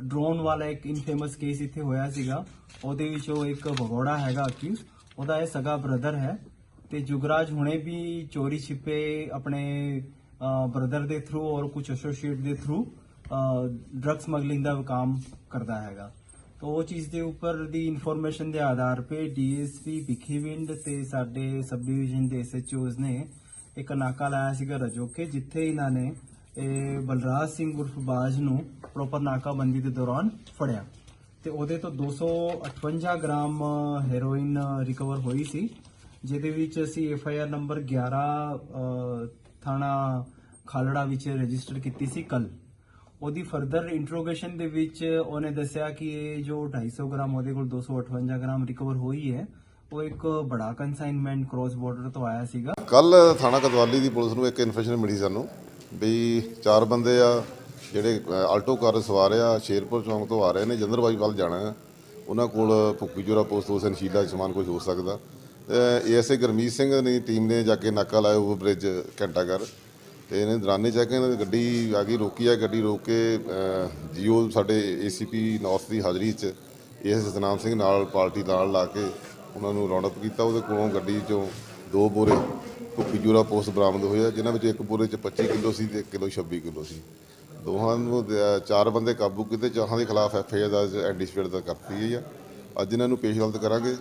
ਡਰੋਨ ਵਾਲਾ ਇੱਕ ਇਨਫੇਮਸ ਕੇਸ ਇੱਥੇ ਹੋਇਆ ਸੀਗਾ, ਉਹਦੇ ਵਿੱਚੋਂ ਇੱਕ ਭਗੌੜਾ ਹੈਗਾ ਅਕਿਊਜ਼, ਉਹਦਾ ਇਹ ਸਗਾ ਬ੍ਰਦਰ ਹੈ ਤੇ ਜੁਗਰਾਜ ਹੁਣੇ ਵੀ ਚੋਰੀ ਛਿਪੇ ਆਪਣੇ ਬ੍ਰਦਰ ਦੇ ਥਰੂ ਔਰ ਕੁਝ ਐਸੋਸੀਏਟ ਦੇ ਥਰੂ ਡਰੱਗ ਸਮਗਲਿੰਗ ਦਾ ਕੰਮ ਕਰਦਾ ਹੈਗਾ। तो वो चीज के ऊपर दी इन्फॉर्मेशन के आधार पे डीएसपी भिखीविंड ते साडे सब डिवीजन के SHOs ने एक नाका लाया सीगा रजोके, जिथे इन्होंने ਇਹ ਬਲਰਾਜ ਸਿੰਘ ਉਰਫ ਬਾਜ ਨੂੰ ਪ੍ਰੋਪਰ ਨਾਕਾਬੰਦੀ ਦੇ ਦੌਰਾਨ ਫੜਿਆ ਤੇ ਉਹਦੇ ਤੋਂ 258 ਗ੍ਰਾਮ ਹੈਰੋਇਨ ਰਿਕਵਰ ਹੋਈ ਸੀ, ਜਿਹਦੇ ਵਿੱਚ ਅਸੀਂ FIR ਨੰਬਰ 11 ਥਾਣਾ ਖਾਲੜਾ ਵਿੱਚ ਰਜਿਸਟਰ ਕੀਤੀ ਸੀ ਕੱਲ। ਉਹਦੀ ਫਰਦਰ ਇੰਟਰੋਗੇਸ਼ਨ ਦੇ ਵਿੱਚ ਉਹਨੇ ਦੱਸਿਆ ਕਿ ਇਹ ਜੋ 250 ਗ੍ਰਾਮ ਉਹਦੇ ਕੋਲ 258 ਗ੍ਰਾਮ ਰਿਕਵਰ ਹੋਈ ਹੈ, ਉਹ ਇੱਕ ਬੜਾ ਕੰਸਾਈਨਮੈਂਟ ਕ੍ਰੋਸ ਬਾਰਡਰ ਤੋਂ ਆਇਆ ਸੀਗਾ। ਕੱਲ ਥਾਣਾ ਕਤਵਾਲੀ ਦੀ ਪੁਲਿਸ ਨੂੰ ਇੱਕ ਇਨਫੋਰਮੇਸ਼ਨ ਮਿਲੀ ਸਾਨੂੰ ਵੀ 4 ਬੰਦੇ ਆ ਜਿਹੜੇ ਆਲਟੋ ਕਾਰ ਸਵਾਰ ਆ, ਸ਼ੇਰਪੁਰ ਚੌਂਕ ਤੋਂ ਆ ਰਹੇ ਨੇ, ਜੰਦਰਬਾਈ ਵੱਲ ਜਾਣਾ ਹੈ। ਉਹਨਾਂ ਕੋਲ ਭੁੱਖੀਜੋਰਾ ਪੋਸਟ ਤੋਂ ਸੰਸ਼ੀਲਾ ਸਮਾਨ ਕੁਝ ਹੋ ਸਕਦਾ। ASI ਗੁਰਮੀਤ ਸਿੰਘ ਦੀ ਟੀਮ ਨੇ ਜਾ ਕੇ ਨਾਕਾ ਲਾਇਆ ਓਵਰ ਬ੍ਰਿਜ ਘੰਟਾ ਘਰ ਤੇ ਇਹਨੇ ਦੌਰਾਨੇ ਚੈਕਿੰਗ ਗੱਡੀ ਆ ਗਈ, ਰੋਕੀ ਆ ਗੱਡੀ, ਰੋਕ ਕੇ ਜੀਓ ਸਾਡੇ ACP ਨਾਰਥ ਦੀ ਹਾਜ਼ਰੀ 'ਚ ਸਤਨਾਮ ਸਿੰਘ ਨਾਲ ਪਾਰਟੀ ਨਾਲ ਲਾ ਕੇ ਉਹਨਾਂ ਨੂੰ ਰਾਉਂਡ ਅਪ ਕੀਤਾ। ਉਹਦੇ ਕੋਲੋਂ ਗੱਡੀ 'ਚੋਂ 2 ਬੋਰੇ ਭੁੱਖੀਜੋਰਾ ਪੋਸਟ ਬਰਾਮਦ ਹੋਏ ਆ, ਜਿਨ੍ਹਾਂ ਵਿੱਚ ਇੱਕ ਬੋਰੇ 'ਚ 25 ਕਿਲੋ ਸੀ ਤੇ 1 ਕਿਲੋ 26 ਕਿਲੋ ਸੀ। ਦੋਹਾਂ ਨੂੰ 4 ਬੰਦੇ ਕਾਬੂ ਕੀਤੇ। ਚਾਹਾਂ ਦੇ ਖਿਲਾਫ FIR ਦਰਜ ਐਂਟੀਸਪੇਟ ਦਾ ਕਰਤੀ ਗਈ ਆ। ਅੱਜ ਇਹਨਾਂ ਨੂੰ ਪੇਸ਼ ਹਾਲਤ ਕਰਾਂਗੇ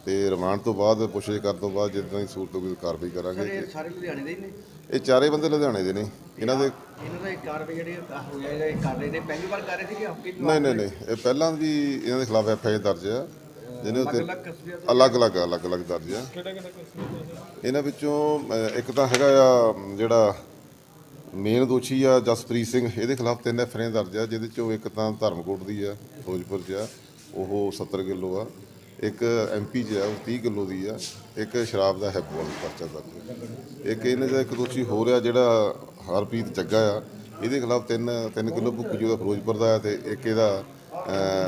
ਤੇ ਰਿਮਾਂਡ ਤੋਂ ਬਾਅਦ ਪੁੱਛਗਿੱਛ ਕਰਨ ਤੋਂ ਬਾਅਦ ਜਿੱਦਾਂ ਦੀ ਸੂਰਤ ਹੋਈ ਕਾਰਵਾਈ ਕਰਾਂਗੇ। ਇਹ ਸਾਰੇ ਲੁਧਿਆਣੇ ਦੇ ਹੀ ਨੇ? ਇਹ 4 ਬੰਦੇ ਲੁਧਿਆਣੇ ਦੇ ਨੇ। ਇਹਨਾਂ ਦੇ ਦਾ ਇੱਕ ਕਾਰਵਾਈ ਜਿਹੜੀ ਹੋ ਜਾਏਗਾ, ਇਹ ਕਰ ਰਹੇ ਨੇ, ਪਹਿਲੀ ਵਾਰ ਕਰ ਰਹੇ ਸੀ ਕਿ ਹਫਤੇ ਨਹੀਂ ਇਹ ਪਹਿਲਾਂ ਵੀ ਇਹਨਾਂ ਦੇ ਖਿਲਾਫ FIR ਦਰਜ ਆ, ਜਿਹਦੇ ਉੱਤੇ ਅਲੱਗ-ਅਲੱਗ ਦਰਜ ਆ। ਇਹਨਾਂ ਵਿੱਚੋਂ ਇੱਕ ਤਾਂ ਹੈਗਾ ਆ ਜਿਹੜਾ ਮੇਨ ਦੋਸ਼ੀ ਆ ਜਸਪ੍ਰੀਤ ਸਿੰਘ, ਇਹਦੇ ਖਿਲਾਫ 3 FIR ਦਰਜ ਆ, ਜਿਹਦੇ ਚੋਂ ਇੱਕ ਤਾਂ ਧਰਮਕੋਟ ਦੀ ਆ, ਫਿਰੋਜ਼ਪੁਰ 'ਚ ਆ, ਉਹ 70 ਕਿਲੋ ਆ। ਇੱਕ MP 'ਚ ਆ, ਉਹ 30 ਕਿਲੋ ਦੀ ਆ। ਇੱਕ ਸ਼ਰਾਬ ਦਾ ਹੈਪੋਲ ਪਰਚਾ ਦਰਜ। ਇੱਕ ਇਹਨਾਂ ਦਾ ਇੱਕ ਦੋਸ਼ੀ ਹੋ ਰਿਹਾ ਜਿਹੜਾ ਹਰਪ੍ਰੀਤ ਜੱਗਾ ਆ, ਇਹਦੇ ਖਿਲਾਫ 3 ਕਿਲੋ ਭੁੱਖੀ ਜੋ ਦਾ ਫਿਰੋਜ਼ਪੁਰ ਦਾ ਤੇ ਇੱਕ ਇਹਦਾ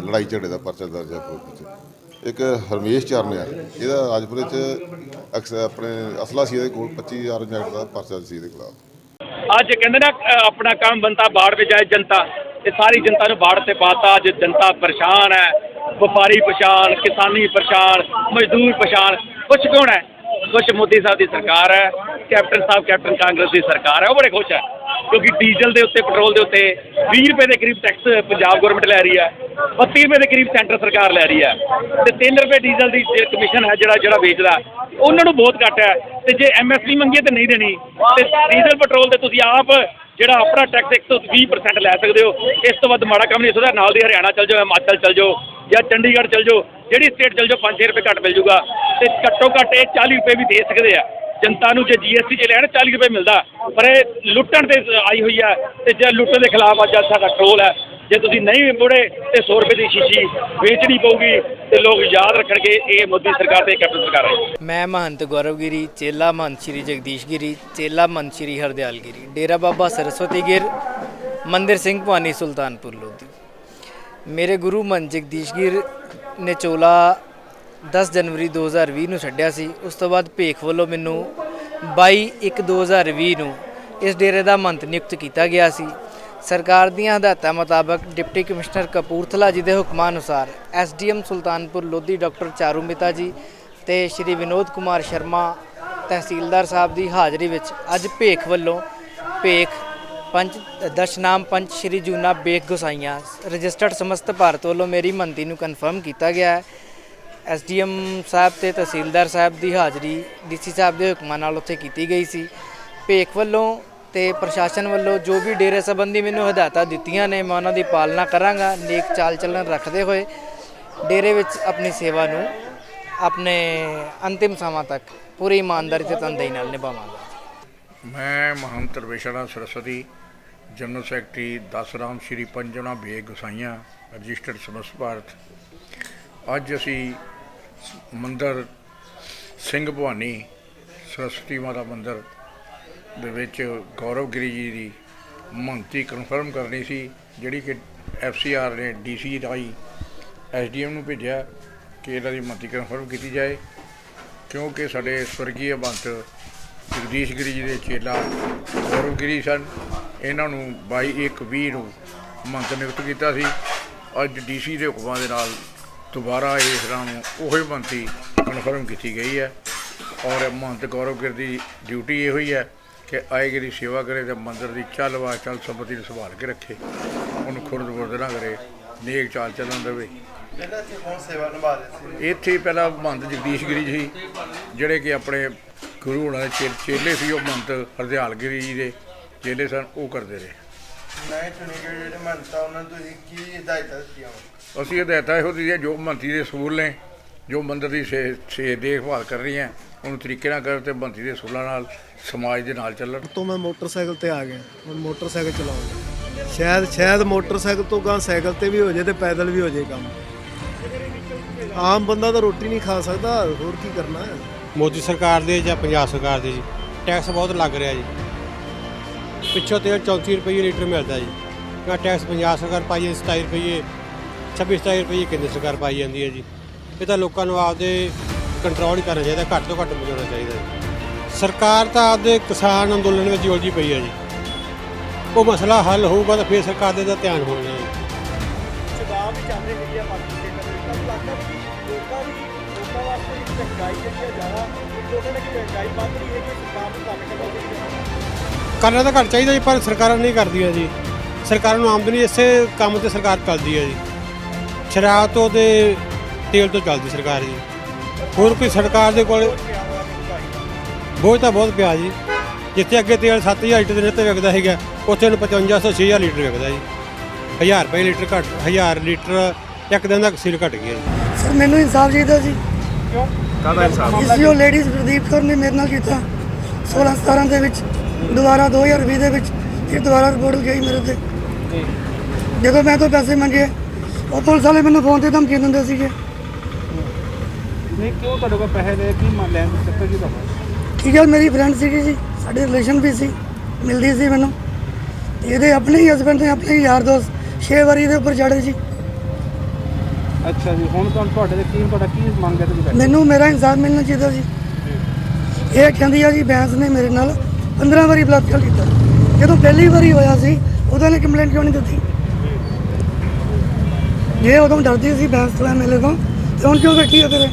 ਲੜਾਈ ਝਗੜੇ ਦਾ ਪਰਚਾ ਦਰਜ ਆ ਫਿਰੋਜ਼ਪੁਰ 'ਚ। ਇੱਕ ਹਰਮੇਸ਼ ਚਰਨ ਆ, ਇਹਦਾ ਰਾਜਪੁਰੇ 'ਚ ਆਪਣੇ ਅਸਲਾ ਸੀ, ਇਹਦੇ ਕੋਲ 25,000 ਨੈਟ ਦਾ ਪਰਚਾ ਸੀ ਇਹਦੇ ਖਿਲਾਫ। ਅੱਜ ਕਹਿੰਦੇ ਨਾ ਆਪਣਾ ਕੰਮ ਬੰਦਾ ਬਾੜ ਵਿੱਚ ਆਏ ਜਨਤਾ, ਤੇ ਸਾਰੀ ਜਨਤਾ ਨੂੰ ਬਾੜ ਤੇ ਪਾਤਾ। ਅੱਜ ਜਨਤਾ ਪਰੇਸ਼ਾਨ ਹੈ, ਵਪਾਰੀ ਪਰੇਸ਼ਾਨ, ਕਿਸਾਨੀ ਪਰੇਸ਼ਾਨ, ਮਜ਼ਦੂਰ ਪਰੇਸ਼ਾਨ। ਕੁਛ ਕੌਣ ਹੈ? ਕੁਛ ਮੋਦੀ ਸਾਹਿਬ ਦੀ ਸਰਕਾਰ ਹੈ, ਕੈਪਟਨ ਕਾਂਗਰਸ ਦੀ ਸਰਕਾਰ ਹੈ, ਉਹ ਬੜੇ ਖੁਸ਼ ਹੈ ਕਿਉਂਕਿ ਡੀਜ਼ਲ ਦੇ ਉੱਤੇ, ਪੈਟਰੋਲ ਦੇ ਉੱਤੇ 20 ਰੁਪਏ ਦੇ ਕਰੀਬ ਟੈਕਸ ਪੰਜਾਬ ਗੌਰਮੈਂਟ ਲੈ ਰਹੀ ਹੈ, 32 ਰੁਪਏ ਦੇ ਕਰੀਬ ਸੈਂਟਰ ਸਰਕਾਰ ਲੈ ਰਹੀ ਹੈ ਤੇ 3 ਰੁਪਏ ਡੀਜ਼ਲ ਦੀ ਕਮਿਸ਼ਨ ਹੈ ਜਿਹੜਾ ਵੇਚਦਾ, ਉਹਨਾਂ ਨੂੰ ਬਹੁਤ ਘੱਟ ਹੈ। ਤੇ ਜੇ MSP ਮੰਗੀਏ ਤਾਂ ਨਹੀਂ ਦੇਣੀ, ਤੇ ਡੀਜ਼ਲ ਪੈਟਰੋਲ ਤੇ ਤੁਸੀਂ ਆਪ ਜਿਹੜਾ ਆਪਣਾ ਟੈਕਸ 120% ਲੈ ਸਕਦੇ ਹੋ। ਇਸ ਤੋਂ ਵੱਧ ਮਾੜਾ ਕੰਮ ਨਹੀਂ ਸਕਦਾ। ਨਾਲ ਦੀ ਹਰਿਆਣਾ ਚੱਲ ਜਾਓ, ਹਿਮਾਚਲ ਚੱਲ ਜਾਓ ਜਾਂ ਚੰਡੀਗੜ੍ਹ ਚੱਲ ਜਾਓ, ਜਿਹੜੀ ਸਟੇਟ ਚੱਲ ਜਾਓ, 5-6 ਰੁਪਏ ਘੱਟ ਮਿਲ ਜੂਗਾ। ਤੇ ਘੱਟੋ ਘੱਟ ਇਹ 40 ਰੁਪਏ ਵੀ ਦੇ ਸਕਦੇ ਆ ਜਨਤਾ ਨੂੰ। ਜੇ GST 'ਚ ਲੈਣ 40 ਰੁਪਏ ਮਿਲਦਾ, ਪਰ ਇਹ ਲੁੱਟਣ ਤੇ ਆਈ ਹੋਈ ਹੈ। ਤੇ ਜੇ ਲੁੱਟਣ ਦੇ ਖਿਲਾਫ ਅੱਜ ਸਾਡਾ ਟਰੋਲ ਹੈ। ਜੇ ਤੁਸੀਂ ਨਹੀਂ ਮੁੜੇ ਤੇ 100 ਰੁਪਏ ਦੀ ਸ਼ੀਸ਼ੀ ਵੇਚਣੀ ਪਊਗੀ ਤੇ ਲੋਕ ਯਾਦ ਰੱਖਣਗੇ ਇਹ ਮੋਦੀ ਸਰਕਾਰ ਤੇ ਕੈਪਟਨ ਸਰਕਾਰ ਹੈ। ਮੈਂ ਮਹੰਤ ਗੌਰਵਗਿਰੀ, ਚੇਲਾ ਮਹੰਤ ਸ਼੍ਰੀ ਜਗਦੀਸ਼ਗਿਰੀ, ਚੇਲਾ ਮਹੰਤ ਸ਼੍ਰੀ ਹਰਦਿਆਲਗਿਰੀ, ਡੇਰਾ ਬਾਬਾ ਸਰਸਵਤੀ ਗਿਰ, ਮੰਦਿਰ ਸਿੰਘ ਭਵਾਨੀ, ਸੁਲਤਾਨਪੁਰ ਲੋਧੀ। ਮੇਰੇ ਗੁਰੂ ਮਹੰਤ ਜਗਦੀਸ਼ਗਿਰ ਨੇ ਚੋਲਾ 10 ਜਨਵਰੀ 2020 ਨੂੰ ਛੱਡਿਆ ਸੀ। ਉਸ ਤੋਂ ਬਾਅਦ ਭੇਖ ਵੱਲੋਂ ਮੈਨੂੰ 22/1/2020 ਨੂੰ ਇਸ ਡੇਰੇ ਦਾ ਮਹੰਤ ਨਿਯੁਕਤ ਕੀਤਾ ਗਿਆ ਸੀ। ਸਰਕਾਰ ਦੀਆਂ ਹਦਾਇਤਾਂ ਮੁਤਾਬਕ ਡਿਪਟੀ ਕਮਿਸ਼ਨਰ ਕਪੂਰਥਲਾ ਜੀ ਦੇ ਹੁਕਮਾਂ ਅਨੁਸਾਰ SDM ਸੁਲਤਾਨਪੁਰ ਲੋਧੀ ਡਾਕਟਰ ਚਾਰੂ ਮਿਤਾ ਜੀ ਤੇ ਸ਼੍ਰੀ ਵਿਨੋਦ ਕੁਮਾਰ ਸ਼ਰਮਾ ਤਹਿਸੀਲਦਾਰ ਸਾਹਿਬ ਦੀ ਹਾਜ਼ਰੀ ਵਿੱਚ ਅੱਜ ਭੇਖ ਵੱਲੋਂ ਭੇਖ ਪੰਚ ਦਸ਼ਨਾਮ ਪੰਚ ਸ਼੍ਰੀ ਜੂਨਾ ਬੇਖ ਗੁਸਾਈਆਂ ਰਜਿਸਟਰਡ ਸਮਸਤ ਭਾਰਤ ਵੱਲੋਂ ਮੇਰੀ ਮਹੰਤੀ ਨੂੰ ਕਨਫਰਮ ਕੀਤਾ ਗਿਆ ਹੈ। SDM ਸਾਹਿਬ ਤੇ ਤਹਿਸੀਲਦਾਰ ਸਾਹਿਬ ਦੀ ਹਾਜ਼ਰੀ DC ਸਾਹਿਬ ਦੇ ਹੁਕਮਾਂ ਨਾਲ ਉੱਥੇ ਕੀਤੀ ਗਈ ਸੀ। ਭੇਖ ਵੱਲੋਂ ਤੇ ਪ੍ਰਸ਼ਾਸਨ ਵੱਲੋਂ ਜੋ ਵੀ ਡੇਰੇ ਸੰਬੰਧੀ ਮੈਨੂੰ ਹਦਾਇਤਾਂ ਦਿੱਤੀਆਂ ਨੇ, ਮੈਂ ਉਹਨਾਂ ਦੀ ਪਾਲਣਾ ਕਰਾਂਗਾ। ਨੇਕ ਚਾਲ ਚੱਲਣ ਰੱਖਦੇ ਹੋਏ ਡੇਰੇ ਵਿੱਚ ਆਪਣੀ ਸੇਵਾ ਨੂੰ ਆਪਣੇ ਅੰਤਿਮ ਸਮਾਂ ਤੱਕ ਪੂਰੀ ਇਮਾਨਦਾਰੀ ਤੇ ਤਨਦੇਹੀ ਨਾਲ ਨਿਭਾਵਾਂਗਾ। ਮੈਂ ਮਹੰਤ ਰਵੇਸ਼ਣਾ ਸਰਸਵਤੀ, ਜਨਰਲ ਸੈਕਟਰੀ 10 ਰਾਮ ਸ਼੍ਰੀ ਪੰਜਣਾ ਬੇਗ ਗੁਸਾਈਆਂ ਰਜਿਸਟਰਡ ਸਮਸਤ ਭਾਰਤ। ਅੱਜ ਅਸੀਂ ਮੰਦਰ ਸਿੰਘ ਭਵਾਨੀ ਸਰਸਵਤੀ ਮਾਤਾ ਮੰਦਰ ਦੇ ਵਿੱਚ ਗੌਰਵਗਿਰੀ ਜੀ ਦੀ ਮਹੰਤੀ ਕਨਫਰਮ ਕਰਨੀ ਸੀ, ਜਿਹੜੀ ਕਿ FCR ਨੇ DC ਰਾਹੀਂ SDM ਨੂੰ ਭੇਜਿਆ ਕਿ ਇਹਨਾਂ ਦੀ ਮਹੰਤੀ ਕਨਫਰਮ ਕੀਤੀ ਜਾਏ, ਕਿਉਂਕਿ ਸਾਡੇ ਸਵਰਗੀ ਮਹੰਤ ਜਗਦੀਸ਼ਗਿਰੀ ਜੀ ਦੇ ਚੇਲਾ ਗੌਰਵਗਿਰੀ ਸਨ। ਇਹਨਾਂ ਨੂੰ 22/1/20 ਨੂੰ ਮਹੰਤ ਨਿਯੁਕਤ ਕੀਤਾ ਸੀ। ਅੱਜ DC ਦੇ ਹੁਕਮਾਂ ਦੇ ਨਾਲ ਦੁਬਾਰਾ ਇਹਨਾਂ ਨੂੰ ਉਹੀ ਮਹੰਤੀ ਕਨਫਰਮ ਕੀਤੀ ਗਈ ਹੈ ਔਰ ਮਹੰਤ ਗੌਰਵਗਿਰੀ ਦੀ ਡਿਊਟੀ ਇਹੋ ਹੀ ਹੈ ਕਿ ਆਏਗੀ ਦੀ ਸੇਵਾ ਕਰੇ ਤੇ ਮੰਦਰ ਦੀ ਚੱਲ ਸੰਪਤੀ ਨੂੰ ਸੰਭਾਲ ਕੇ ਰੱਖੇ, ਉਹਨੂੰ ਖੁਰਦ-ਬੁਰਦ ਨਾ ਕਰੇ, ਨੇਕ ਚਾਲ ਚੱਲਣ ਦੇਵੇ। ਇੱਥੇ ਪਹਿਲਾਂ ਮਹੰਤ ਜਗਦੀਸ਼ਗਿਰੀ ਸੀ, ਜਿਹੜੇ ਕਿ ਆਪਣੇ ਗੁਰੂ ਹੋਣਾ ਦੇ ਚੇਲੇ ਸੀ। ਉਹ ਮਹੰਤ ਹਰਦਿਆਲਗਿਰੀ ਜੀ ਦੇ ਚੇਲੇ ਸਨ ਉਹ ਕਰਦੇ ਰਹੇ। ਨਵੇਂ ਚੁਣੇ ਗਏ ਜਿਹੜੇ ਮੰਨਤਾ ਉਹਨਾਂ ਨੂੰ ਤੁਸੀਂ ਕੀ ਹਦਾਇਤਾਂ ਦਿੱਤੀਆਂ? ਅਸੀਂ ਹਦਾਇਤਾਂ ਇਹੋ ਦਿੱਤੀਆਂ ਜੋ ਮੰਤਰੀ ਦੇ ਅਸੂਲ ਨੇ, ਜੋ ਮੰਦਰ ਦੀ ਦੇਖਭਾਲ ਕਰ ਰਹੀਆਂ ਉਹਨੂੰ ਤਰੀਕੇ ਨਾਲ ਕਰਨ ਤੇ ਮੰਤਰੀ ਦੇ ਅਸੂਲਾਂ ਨਾਲ ਸਮਾਜ ਦੇ ਨਾਲ ਚੱਲਣ। ਤੋਂ ਮੈਂ ਮੋਟਰਸਾਈਕਲ ਤੇ ਆ ਗਿਆ, ਹੁਣ ਮੋਟਰਸਾਈਕਲ ਚਲਾਉਂਗਾ। ਸ਼ਾਇਦ ਮੋਟਰਸਾਈਕਲ ਤੋਂ ਗਾਂ ਸਾਈਕਲ ਤੇ ਵੀ ਹੋ ਜਾਏ ਤੇ ਪੈਦਲ ਵੀ ਹੋ ਜਾਏ ਕੰਮ। ਆਮ ਬੰਦਾ ਤਾਂ ਰੋਟੀ ਨਹੀਂ ਖਾ ਸਕਦਾ, ਹੋਰ ਕੀ ਕਰਨਾ ਹੈ। ਮੋਦੀ ਸਰਕਾਰ ਦੇ ਜਾਂ ਪੰਜਾਬ ਸਰਕਾਰ ਦੇ ਜੀ ਟੈਕਸ ਬਹੁਤ ਲੱਗ ਰਿਹਾ ਜੀ। ਪਿੱਛੋਂ ਤੇਲ 34 ਰੁਪਏ ਲੀਟਰ ਮਿਲਦਾ ਜੀ, ਤਾਂ ਟੈਕਸ ਪੰਜਾਬ ਸਰਕਾਰ ਪਾਈ ਹੈ 27 ਰੁਪਏ 26-27 ਰੁਪਏ ਕੇਂਦਰ ਸਰਕਾਰ ਪਾਈ ਜਾਂਦੀ ਹੈ ਜੀ। ਇਹ ਤਾਂ ਲੋਕਾਂ ਨੂੰ ਆਪਦੇ ਕੰਟਰੋਲ ਹੀ ਕਰਨਾ ਚਾਹੀਦਾ, ਘੱਟ ਤੋਂ ਘੱਟ ਬਚਾਉਣਾ ਚਾਹੀਦਾ ਜੀ। ਸਰਕਾਰ ਤਾਂ ਆਪਦੇ ਕਿਸਾਨ ਅੰਦੋਲਨ ਵਿੱਚ ਉਲਝੀ ਪਈ ਹੈ ਜੀ। ਉਹ ਮਸਲਾ ਹੱਲ ਹੋਊਗਾ ਤਾਂ ਫਿਰ ਸਰਕਾਰ ਦੇ ਦਾ ਧਿਆਨ ਹੋਣਾ ਜੀ। ਜਵਾਬ ਵੀ ਚਾਹੁੰਦੇ ਹੈਗੇ ਆ ਬਾਕੀ ਸਟੇਟਾਂ ਦੇ ਵਿੱਚ। ਲੱਗਦਾ ਕਿ ਲੋਕਾਂ ਵਾਸਤੇ ਇੱਕ ਮਹਿੰਗਾਈ ਜਿਹੜੀ ਆ ਜ਼ਿਆਦਾ, ਲੋਕਾਂ ਨੇ ਕਿ ਮਹਿੰਗਾਈ ਵੱਧ ਰਹੀ ਹੈ ਕਿ ਸਰਕਾਰ ਨੂੰ ਘੱਟ ਕਰਨਾ ਚਾਹੀਦਾ। ਕਰਨਾ ਤਾਂ ਘੱਟ ਚਾਹੀਦਾ ਜੀ, ਪਰ ਸਰਕਾਰਾਂ ਨਹੀਂ ਕਰਦੀਆਂ ਜੀ। ਸਰਕਾਰਾਂ ਨੂੰ ਆਮਦਨੀ ਇਸੇ ਕੰਮ ਤੇ ਸਰਕਾਰ ਕਰਦੀ ਹੈ ਜੀ। ਸ਼ਰਾਬ ਤੋਂ ਤੇ ਤੇਲ ਤੋਂ ਚੱਲਦੀ ਸਰਕਾਰ ਜੀ। ਹੋਰ ਕੋਈ ਸਰਕਾਰ ਦੇ ਕੋਲ ਬੋਝ ਤਾਂ ਬਹੁਤ ਪਿਆ ਜੀ। ਜਿੱਥੇ ਅੱਗੇ ਤੇਲ 7000 ਲੀਟਰ ਦੇ ਨਿੱਤ ਵਿਕਦਾ ਸੀਗਾ, ਉੱਥੇ ਨੂੰ 5500-6000 ਲੀਟਰ ਵਿਕਦਾ ਜੀ। 1000 ਰੁਪਏ ਲੀਟਰ ਘੱਟ, 1000 ਲੀਟਰ ਇੱਕ ਦਿਨ ਦਾ ਸੀਲ ਘਟ ਗਿਆ ਜੀ। ਸਰ ਮੈਨੂੰ ਇਨਸਾਫ ਚਾਹੀਦਾ ਸੀ। ਕਿਉਂ ਕਾਹਦਾ ਇਨਸਾਫ? ਇਸ ਜੋ ਲੇਡੀਜ਼ ਗੁਰਦੀਪ ਕੌਰ ਨੇ ਮੇਰੇ ਨਾਲ ਕੀਤਾ 16-17 ਦੇ ਵਿੱਚ, ਦੁਬਾਰਾ 2020 ਦੇ ਵਿੱਚ ਫਿਰ ਦੁਬਾਰਾ ਰਿਪੋਰਟ ਗਈ ਮੇਰੇ ਤੇ। ਜਦੋਂ ਮੈਂ ਤੋਂ ਪੈਸੇ ਮੰਗੇ ਉਹ ਪੁਲਿਸ ਵਾਲੇ ਮੈਨੂੰ ਫੋਨ ਤੇ ਧਮਕੀ ਦਿੰਦੇ ਸੀਗੇ। ਨਹੀਂ ਕਿਉਂ ਤੁਹਾਡੇ ਕੋਲ ਪੈਸੇ ਦੇ ਕੀ ਲੈਣ ਦੇ ਚੱਕਰ ਕੀ ਤੁਹਾਡਾ? ਠੀਕ ਹੈ, ਮੇਰੀ ਫਰੈਂਡ ਸੀਗੀ ਜੀ, ਸਾਡੇ ਰਿਲੇਸ਼ਨ ਵੀ ਸੀ, ਮਿਲਦੀ ਸੀ ਮੈਨੂੰ। ਇਹਦੇ ਆਪਣੇ ਹੀ ਹਸਬੈਂਡ ਨੇ ਆਪਣੇ ਹੀ ਯਾਰ ਦੋਸਤ 6 ਵਾਰੀ ਦੇ ਉੱਪਰ ਚੜ੍ਹੇ ਜੀ। ਅੱਛਾ ਜੀ, ਹੁਣ ਤੁਹਾਡਾ ਕੀ ਮੰਗ ਹੈ ਤੁਸੀਂ? ਮੈਨੂੰ ਮੇਰਾ ਇਨਸਾਫ ਮਿਲਣਾ ਚਾਹੀਦਾ ਜੀ। ਇਹ ਕਹਿੰਦੀ ਆ ਜੀ ਬੈਂਸ ਨੇ ਮੇਰੇ ਨਾਲ 15 ਵਾਰੀ ਬਲਾਤਕਾਰ ਕੀਤਾ। ਜਦੋਂ ਪਹਿਲੀ ਵਾਰੀ ਹੋਇਆ ਸੀ ਉਦੋਂ ਨੇ ਕੰਪਲੇਂਟ ਕਿਉਂ ਨਹੀਂ ਦਿੱਤੀ? ਜੇ ਉਦੋਂ ਡਰਦੀ ਸੀ ਬੈਂਸ ਤੋਂ ਐਮਐਲਏ ਤੋਂ, ਤੇ ਹੁਣ ਕਿਉਂ ਬੈਠੀ ਹੈ ਤੇਰੇ?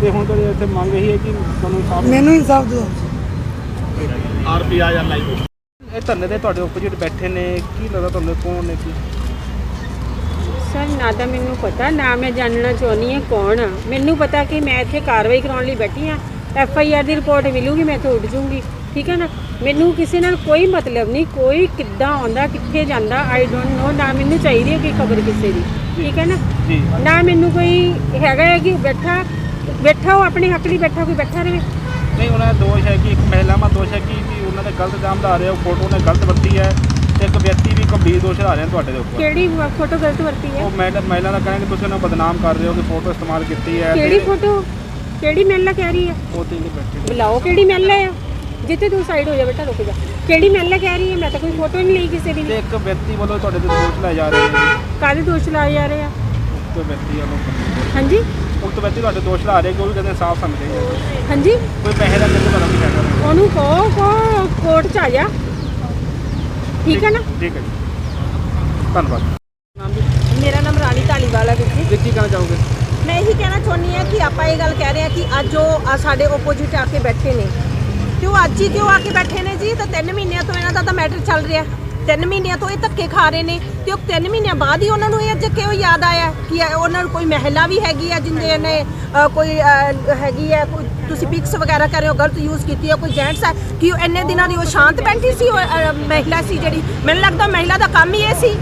ਤੇ ਹੁਣ ਤੁਹਾਡੀ ਇੱਥੇ ਮੰਗ ਇਹੀ ਹੈ ਕਿ ਤੁਹਾਨੂੰ ਇਨਸਾਫ। ਮੈਨੂੰ ਇਨਸਾਫ ਦਿਓ। ਆਰਪੀਆ ਜਾਂ ਲਾਈਵ ਇਹ ਧਰਨੇ ਤੇ ਤੁਹਾਡੇ ਓਪੋਜਿਟ ਬੈਠੇ ਨੇ, ਕੀ ਲੱਗਦਾ ਤੁਹਾਨੂੰ ਕੌਣ ਨੇ? ਕੀ ਸਰ ਨਾ ਤਾਂ ਮੈਨੂੰ ਪਤਾ, ਨਾ ਮੈਂ ਜਾਣਨਾ ਚਾਹੁੰਦੀ ਹਾਂ ਕੌਣ ਆ। ਮੈਨੂੰ ਪਤਾ ਕਿ ਮੈਂ ਇੱਥੇ ਕਾਰਵਾਈ ਕਰਾਉਣ ਲਈ ਬੈਠੀ ਹਾਂ। FIR ਦੀ ਰਿਪੋਰਟ ਮਿਲੂਗੀ, ਮੈਂ ਇੱਥੇ ਉੱਡ ਜੂੰਗੀ। ਠੀਕ ਹੈ ਨਾ, ਮੈਨੂੰ ਕਿਸੇ ਨਾਲ ਕੋਈ ਮਤਲਬ ਨਹੀਂ, ਕੋਈ ਕਿੱਦਾਂ ਆਉਂਦਾ ਕਿੱਥੇ ਜਾਂਦਾ ਆਈ ਡੋਂਟ ਨੋ। ਨਾ ਮੈਨੂੰ ਚਾਹੀਦੀ ਹੈ ਕੋਈ ਖਬਰ ਕਿਸੇ ਦੀ। ਠੀਕ ਹੈ ਨਾ, ਨਾ ਮੈਨੂੰ ਕੋਈ ਹੈਗਾ ਹੈ ਕਿ ਬੈਠਾ ਉਹ ਆਪਣੇ ਹੱਕ ਲਈ ਬੈਠਾ, ਕੋਈ ਬੈਠਾ ਰਹੇ। ਨਹੀਂ, ਉਹਨਾਂ ਦਾ ਦੋਸ਼ ਹੈ ਕਿ ਇੱਕ ਮਹਿਲਾ ਮਾ ਦੋਸ਼ ਹੈ ਕਿ ਉਹਨਾਂ ਦੇ ਗਲਤ ਇਲਜ਼ਾਮ ਲਾ ਰਹੇ ਹੋ, ਫੋਟੋ ਨੇ ਗਲਤ ਵਰਤੀ ਹੈ, ਤੇ ਇੱਕ ਵਿਅਕਤੀ ਵੀ ਗੰਭੀਰ ਦੋਸ਼ ਲਾ ਰਿਹਾ ਤੁਹਾਡੇ ਦੇ ਉੱਪਰ। ਕਿਹੜੀ ਫੋਟੋ ਗਲਤ ਵਰਤੀ ਹੈ? ਉਹ ਮਹਿਲਾ ਦਾ ਕਹਿਣਾ ਕਿ ਤੁਸੀਂ ਉਹਨੂੰ ਬਦਨਾਮ ਕਰ ਰਹੇ ਹੋ ਕਿ ਫੋਟੋ ਇਸਤੇਮਾਲ ਕੀਤੀ ਹੈ। ਕਿਹੜੀ ਫੋਟੋ? ਕਿਹੜੀ ਮਹਿਲਾ ਕਹਿ ਰਹੀ ਹੈ? ਉਹ ਤੇ ਨਹੀਂ ਬੈਠੀ। ਬੁਲਾਓ ਕਿਹੜੀ ਮਹਿਲਾ ਆ? ਜਿੱਥੇ ਤੂੰ ਸਾਈਡ ਹੋ ਜਾ ਬੇਟਾ, ਰੁਕ ਜਾ। ਕਿਹੜੀ ਮਹਿਲਾ ਕਹਿ ਰਹੀ ਹੈ? ਮੈਂ ਤਾਂ ਕੋਈ ਫੋਟੋ ਨਹੀਂ ਲਈ ਕਿਸੇ ਦੀ। ਤੇ ਇੱਕ ਵਿਅਕਤੀ ਵੱਲੋਂ ਤੁਹਾਡੇ ਤੇ ਦੋਸ਼ ਲਾਏ ਜਾ ਰਹੇ ਨੇ। ਕਾਹਦੇ ਦੋਸ਼ ਲਾਏ ਜਾ ਰਹੇ ਆ? ਕੋਈ ਵਿਅਕਤੀ ਵੱਲੋਂ ਹਾਂਜੀ, ਉਹ ਵਿਅਕਤੀ ਤੁਹਾਡੇ ਦੋਸ਼ ਲਾ ਰਹੇ ਕਿ ਉਹ ਵੀ ਕਹਿੰਦੇ ਸਾਫ਼ ਸਮਝਦੇ ਹੈ। ਹਾਂਜੀ, ਕੋਈ ਪੈਸੇ ਦਾ ਕਿੰਨੇ ਤੁਹਾਨੂੰ ਕੀ ਹੈਗਾ? ਉਹਨੂੰ ਕਹੋ ਕੋਰਟ 'ਚ ਆ ਜਾ। ਠੀਕ ਹੈ ਨਾ? ਠੀਕ ਹੈ ਜੀ, ਧੰਨਵਾਦ। ਮੇਰਾ ਨਾਮ ਰਾਣੀ ਧਾਲੀਵਾਲ ਹੈ ਵੀਰ ਜੀ। ਕੀ ਕਹਿਣਾ ਚਾਹੋਗੇ? ਮੈਂ ਇਹੀ ਕਹਿਣਾ ਚਾਹੁੰਦੀ ਹਾਂ ਕਿ ਆਪਾਂ ਇਹ ਗੱਲ ਕਹਿ ਰਹੇ ਹਾਂ ਕਿ ਅੱਜ ਉਹ ਸਾਡੇ ਓਪੋਜਿਟ ਆ ਕੇ ਬੈਠੇ ਨੇ, ਤੇ ਉਹ ਅੱਜ ਹੀ ਕਿਉਂ ਆ ਕੇ ਬੈਠੇ ਨੇ ਜੀ? ਤਾਂ 3 ਮਹੀਨਿਆਂ ਤੋਂ ਇਹਨਾਂ ਦਾ ਤਾਂ ਮੈਟਰ ਚੱਲ ਰਿਹਾ। 3 ਮਹੀਨਿਆਂ ਤੋਂ ਇਹ ਧੱਕੇ ਖਾ ਰਹੇ ਨੇ, ਤੇ ਉਹ 3 ਮਹੀਨਿਆਂ ਬਾਅਦ ਹੀ ਉਹਨਾਂ ਨੂੰ ਇਹ ਅੱਜ ਕਿਉਂ ਯਾਦ ਆਇਆ ਕਿ ਉਹਨਾਂ ਨੂੰ ਕੋਈ ਮਹਿਲਾ ਵੀ ਹੈਗੀ ਆ ਜਿੰਦੇ ਨੇ ਕੋਈ ਹੈਗੀ ਹੈ, ਕੋਈ ਤੁਸੀਂ ਪਿਕਸ ਵਗੈਰਾ ਕਰ ਰਹੇ ਹੋ ਗਲਤ ਯੂਜ਼ ਕੀਤੀ ਹੈ, ਕੋਈ ਜੈਂਟਸ ਹੈ ਕਿ ਉਹ ਇੰਨੇ ਦਿਨਾਂ ਦੀ ਉਹ ਸ਼ਾਂਤ ਬੈਠੀ ਸੀ। ਉਹ ਮਹਿਲਾ ਸੀ ਜਿਹੜੀ, ਮੈਨੂੰ ਲੱਗਦਾ ਮਹਿਲਾ ਦਾ ਕੰਮ ਹੀ ਇਹ ਸੀ।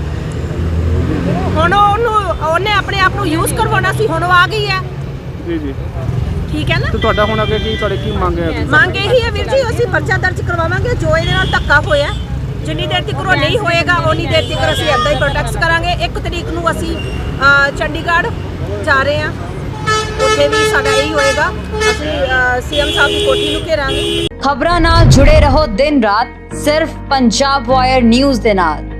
ਹੁਣ ਉਹਨੇ ਆਪਣੇ ਆਪ ਨੂੰ ਯੂਜ਼ ਕਰਵਾਉਣਾ ਸੀ, ਹੁਣ ਉਹ ਆ ਗਈ ਹੈ। ਜੀ ਠੀਕ ਹੈ ਨਾ। ਤੇ ਤੁਹਾਡਾ ਹੁਣ ਅੱਗੇ ਕੀ ਤੁਹਾਡੀ ਕੀ ਮੰਗ ਹੈ? ਮੰਗ ਇਹੀ ਹੈ ਵੀਰ ਜੀ, ਅਸੀਂ ਪਰਚਾ ਦਰਜ ਕਰਵਾਵਾਂਗੇ। ਜੋ ਇਹਦੇ ਨਾਲ ਧੱਕਾ ਹੋਇਆ, ਜਿੰਨੀ ਦੇਰ ਤੱਕ ਉਹ ਨਹੀਂ ਹੋਏਗਾ ਉਨੀ ਦੇਰ ਤੱਕ ਅਸੀਂ ਇੱਦਾਂ ਹੀ ਪ੍ਰੋਟੈਕਟ ਕਰਾਂਗੇ। 1 ਤਰੀਕ ਨੂੰ ਅਸੀਂ ਚੰਡੀਗੜ੍ਹ ਜਾ ਰਹੇ ਹਾਂ, ਉੱਥੇ ਵੀ ਸਾਡਾ ਇਹੀ ਹੋਏਗਾ। ਅਸੀਂ CM ਸਾਹਿਬ ਦੀ ਕੋਠੀ ਨੂੰ ਘੇਰਾਂਗੇ। ਖਬਰਾਂ ਨਾਲ ਜੁੜੇ ਰਹੋ ਦਿਨ ਰਾਤ ਸਿਰਫ ਪੰਜਾਬ ਵਾਇਰ ਨਿਊਜ਼ ਦੇ ਨਾਲ।